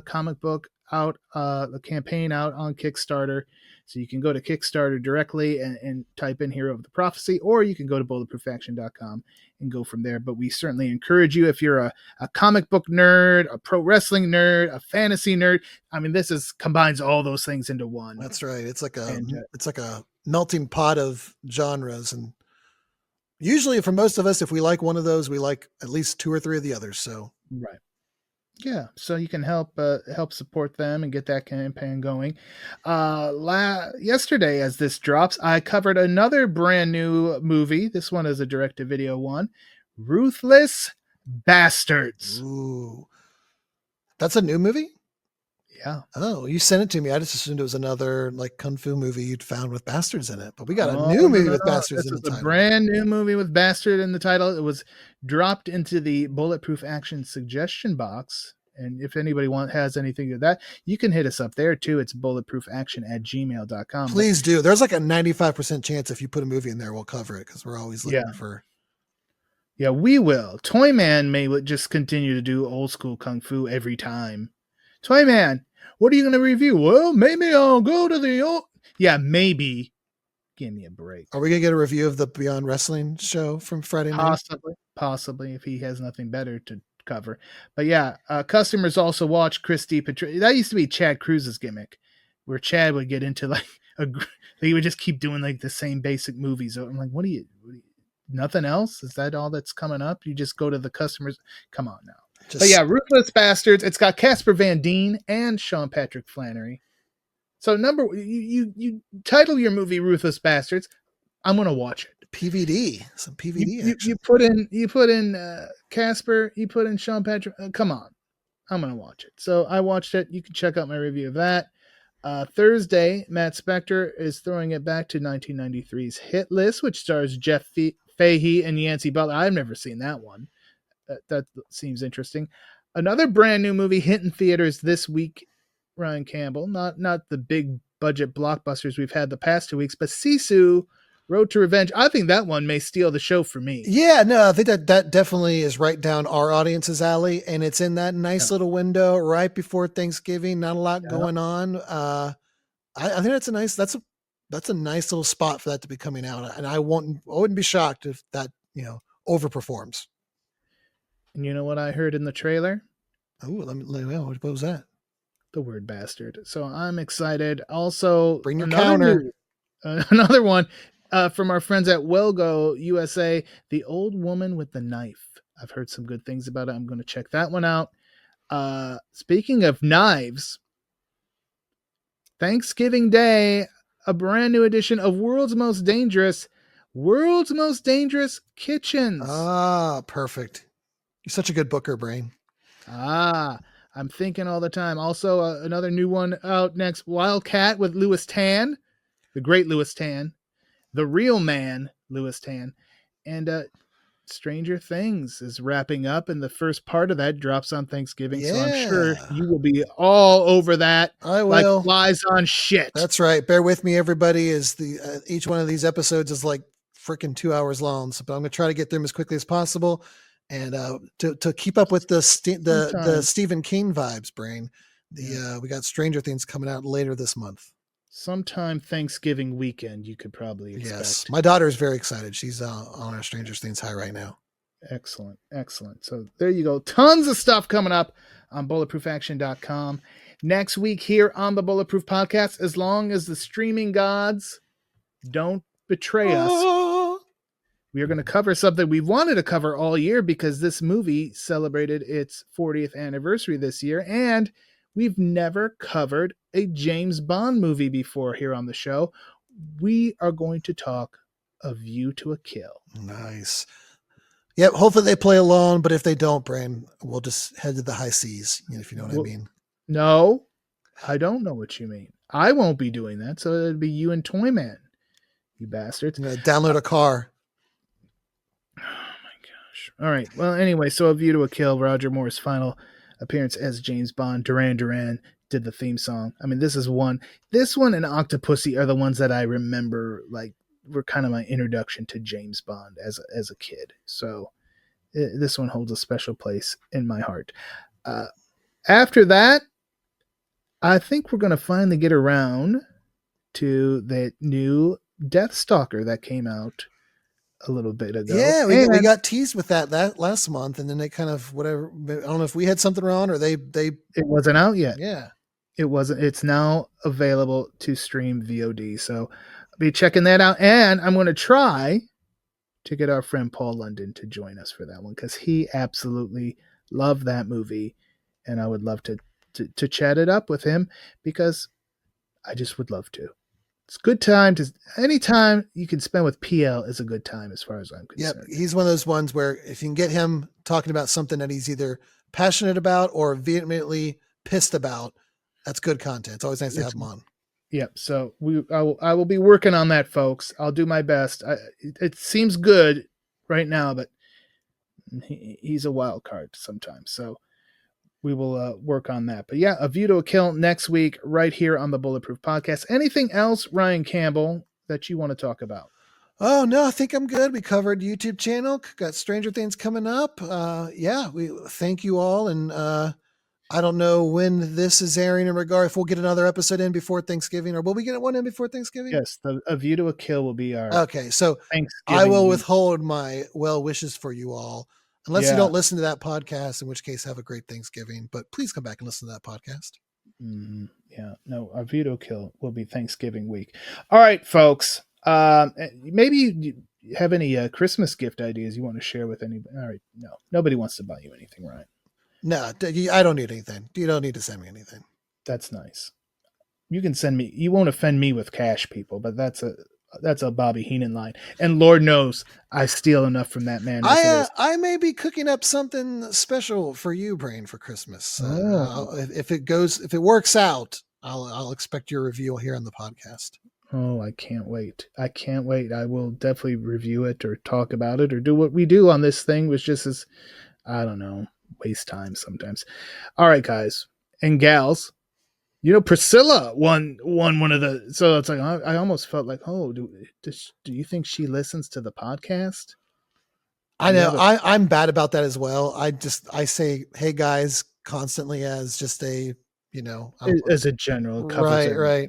comic book out, the campaign out on Kickstarter. So you can go to Kickstarter directly and type in Hero of the Prophecy, or you can go to bulletproofaction.com and go from there. But we certainly encourage you, if you're a comic book nerd, a pro wrestling nerd, a fantasy nerd. I mean, this combines all those things into one. That's right. It's like a melting pot of genres. And usually for most of us, if we like one of those, we like at least 2 or 3 of the others. So right. Yeah, so you can help support them and get that campaign going. Yesterday, as this drops, I covered another brand new movie. This one is a direct-to-video one, Ruthless Bastards. Ooh, that's a new movie? Yeah. Oh, you sent it to me. I just assumed it was another kung fu movie you'd found with bastards in it. But we got a new movie with bastards in the title. This is a brand new movie with bastard in the title. It was dropped into the Bulletproof Action suggestion box. And if anybody has anything to that, you can hit us up there too. It's bulletproofaction@gmail.com. Please do. There's like a 95% chance if you put a movie in there, we'll cover it because we're always looking for. Yeah, we will. Toyman may just continue to do old school kung fu every time. Toyman, what are you going to review? Well, maybe I'll go to the old. Yeah, maybe. Give me a break. Are we going to get a review of the Beyond Wrestling show from Friday night? Possibly, if he has nothing better to cover. But yeah, customers also watch Christy Petri. That used to be Chad Cruz's gimmick, where Chad would get into he would just keep doing the same basic movies. I'm like, what do you nothing else? Is that all that's coming up? You just go to the customers. Come on now. But yeah, Ruthless Bastards. It's got Casper Van Dien and Sean Patrick Flannery. So you title your movie Ruthless Bastards. I'm gonna watch it. PVD, some PVD. You put in Casper. You put in Sean Patrick. Come on, I'm gonna watch it. So I watched it. You can check out my review of that. Thursday, Matt Spector is throwing it back to 1993's Hit List, which stars Jeff Fahey and Yancey Butler. I've never seen that one. That seems interesting. Another brand new movie hitting theaters this week, Ryan Campbell. Not the big budget blockbusters we've had the past 2 weeks, but Sisu, Road to Revenge. I think that one may steal the show for me. Yeah, no, I think that definitely is right down our audience's alley, and it's in that nice little window right before Thanksgiving. Not a lot going on. I think that's a nice little spot for that to be coming out, and I wouldn't be shocked if that overperforms. And you know what I heard in the trailer? Oh, what was that? The word bastard. So I'm excited. Also, bring your counter. Another one from our friends at Wellgo USA, The Old Woman with the Knife. I've heard some good things about it. I'm going to check that one out. Speaking of knives, Thanksgiving Day, a brand new edition of World's Most Dangerous Kitchens. Ah, perfect. You're such a good booker, Brain. I'm thinking all the time. Also, another new one out next, Wildcat with Louis Tan, the great Louis Tan, the real man, Louis Tan, and Stranger Things is wrapping up, and the first part of that drops on Thanksgiving. Yeah. So I'm sure you will be all over that. I will. Like flies on shit. That's right. Bear with me, everybody. Is the each one of these episodes is like freaking 2 hours long, so but I'm going to try to get through them as quickly as possible, and to keep up with the Stephen King vibes, Brain. We got Stranger Things coming out later this month. Sometime Thanksgiving weekend, you could probably expect. Yes, my daughter is very excited. She's on our Stranger Things high right now. Excellent. So there you go. Tons of stuff coming up on bulletproofaction.com. Next week here on the Bulletproof Podcast, as long as the streaming gods don't betray us, we are going to cover something we've wanted to cover all year because this movie celebrated its 40th anniversary this year, and we've never covered a James Bond movie before here on the show. We are going to talk A View to a Kill. Nice. Yep. Hopefully they play along, but if they don't, Brain, we'll just head to the high seas, if you know what I mean. No, I don't know what you mean. I won't be doing that, so it'd be you and Toyman, you bastards. I'm going to download a car. Oh, my gosh. All right. Well, anyway, so A View to a Kill, Roger Moore's final appearance as James Bond. Duran Duran did the theme song. I mean, this one and Octopussy are the ones that I remember, like, were kind of my introduction to James Bond as a kid. So this one holds a special place in my heart. After that, I think we're going to finally get around to the new Death Stalker that came out a little bit ago. Yeah, we got teased with that last month, and then they kind of whatever. I don't know if we had something wrong or they. It wasn't out yet. Yeah, it wasn't. It's now available to stream VOD. So I'll be checking that out, and I'm going to try to get our friend Paul London to join us for that one because he absolutely loved that movie, and I would love to chat it up with him because I just would love to. It's a good time any time you can spend with PL is a good time as far as I'm concerned. Yeah, he's one of those ones where if you can get him talking about something that he's either passionate about or vehemently pissed about, that's good content. It's always nice to have him on. Yep. So I will be working on that, folks. I'll do my best. It seems good right now, but he's a wild card sometimes. So we will work on that. But yeah, A View to a Kill next week right here on the Bulletproof Podcast. Anything else, Ryan Campbell, that you want to talk about? Oh, no, I think I'm good. We covered YouTube channel, got Stranger Things coming up. We thank you all. And I don't know when this is airing in regard, if we'll get another episode in before Thanksgiving, or will we get one in before Thanksgiving? Yes, A View to a Kill will be our Okay, so I will withhold my well wishes for you all. Unless you don't listen to that podcast, in which case have a great Thanksgiving. But please come back and listen to that podcast. Mm-hmm. Yeah, no, A View to a Kill will be Thanksgiving week. All right, folks. Maybe you have any Christmas gift ideas you want to share with anybody? All right, no, nobody wants to buy you anything, Ryan. No, I don't need anything. You don't need to send me anything. That's nice. You can send me. You won't offend me with cash, people, but that's a Bobby Heenan line. And Lord knows I steal enough from that man. I may be cooking up something special for you, Brain, for Christmas. If it works out, I'll expect your review here on the podcast. Oh, I can't wait. I will definitely review it or talk about it or do what we do on this thing, which just is, I don't know, waste time sometimes. All right, guys and gals. Priscilla won one of the. So it's like I almost felt like, oh, do you think she listens to the podcast? I know I'm bad about that as well. I say, hey guys, constantly as just a as a general right.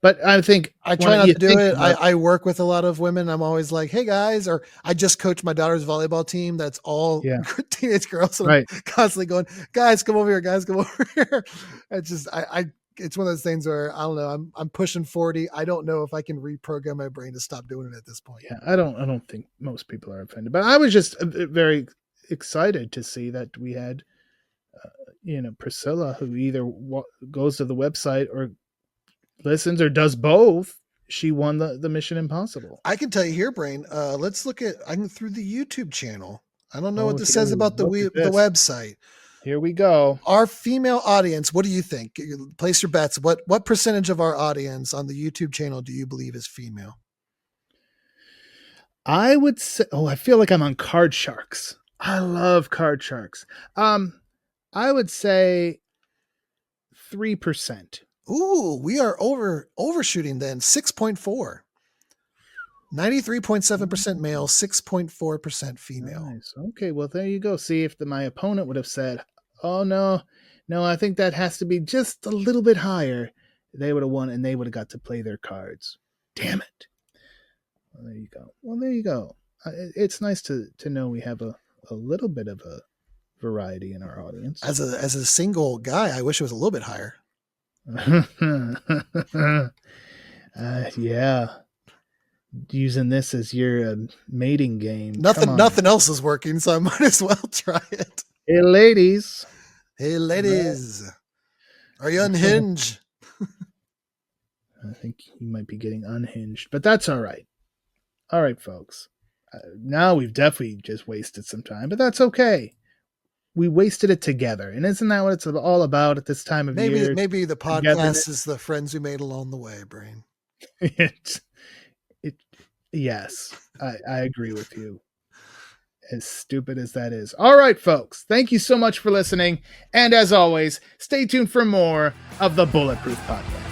But I think I try not to do it. I work with a lot of women. I'm always like, hey guys, or I just coach my daughter's volleyball team. That's all teenage girls. So I'm constantly going, guys, come over here. Guys, come over here. It's just, it's one of those things where I don't know. I'm pushing 40. I don't know if I can reprogram my brain to stop doing it at this point. Yeah. I don't think most people are offended, but I was just very excited to see that we had, Priscilla, who either goes to the website or listens or does both, she won the Mission Impossible. I can tell you here, Brain. Let's look at. I'm through the YouTube channel. I don't know what this here, says about the website. Here we go. Our female audience. What do you think? Place your bets. What percentage of our audience on the YouTube channel do you believe is female? I would say. Oh, I feel like I'm on Card Sharks. I love Card Sharks. I would say 3%. Ooh, we are overshooting then. 6.4. 93.7% male, 6.4% female. Nice. Okay, well there you go. See, if my opponent would have said, "Oh no, I think that has to be just a little bit higher," they would have won, and they would have got to play their cards. Damn it. Well, there you go. It's nice to know we have a little bit of a variety in our audience. As a single guy, I wish it was a little bit higher. Yeah. Using this as your mating game. Nothing else is working, so I might as well try it. Hey, ladies. Are you unhinged? I think you might be getting unhinged, but that's all right. All right, folks. Now we've definitely just wasted some time, but that's okay. We wasted it together. And isn't that what it's all about at this time of year? Maybe the podcast is the friends we made along the way, Brain. Yes, I agree with you. As stupid as that is. All right, folks. Thank you so much for listening. And as always, stay tuned for more of the Bulletproof Podcast.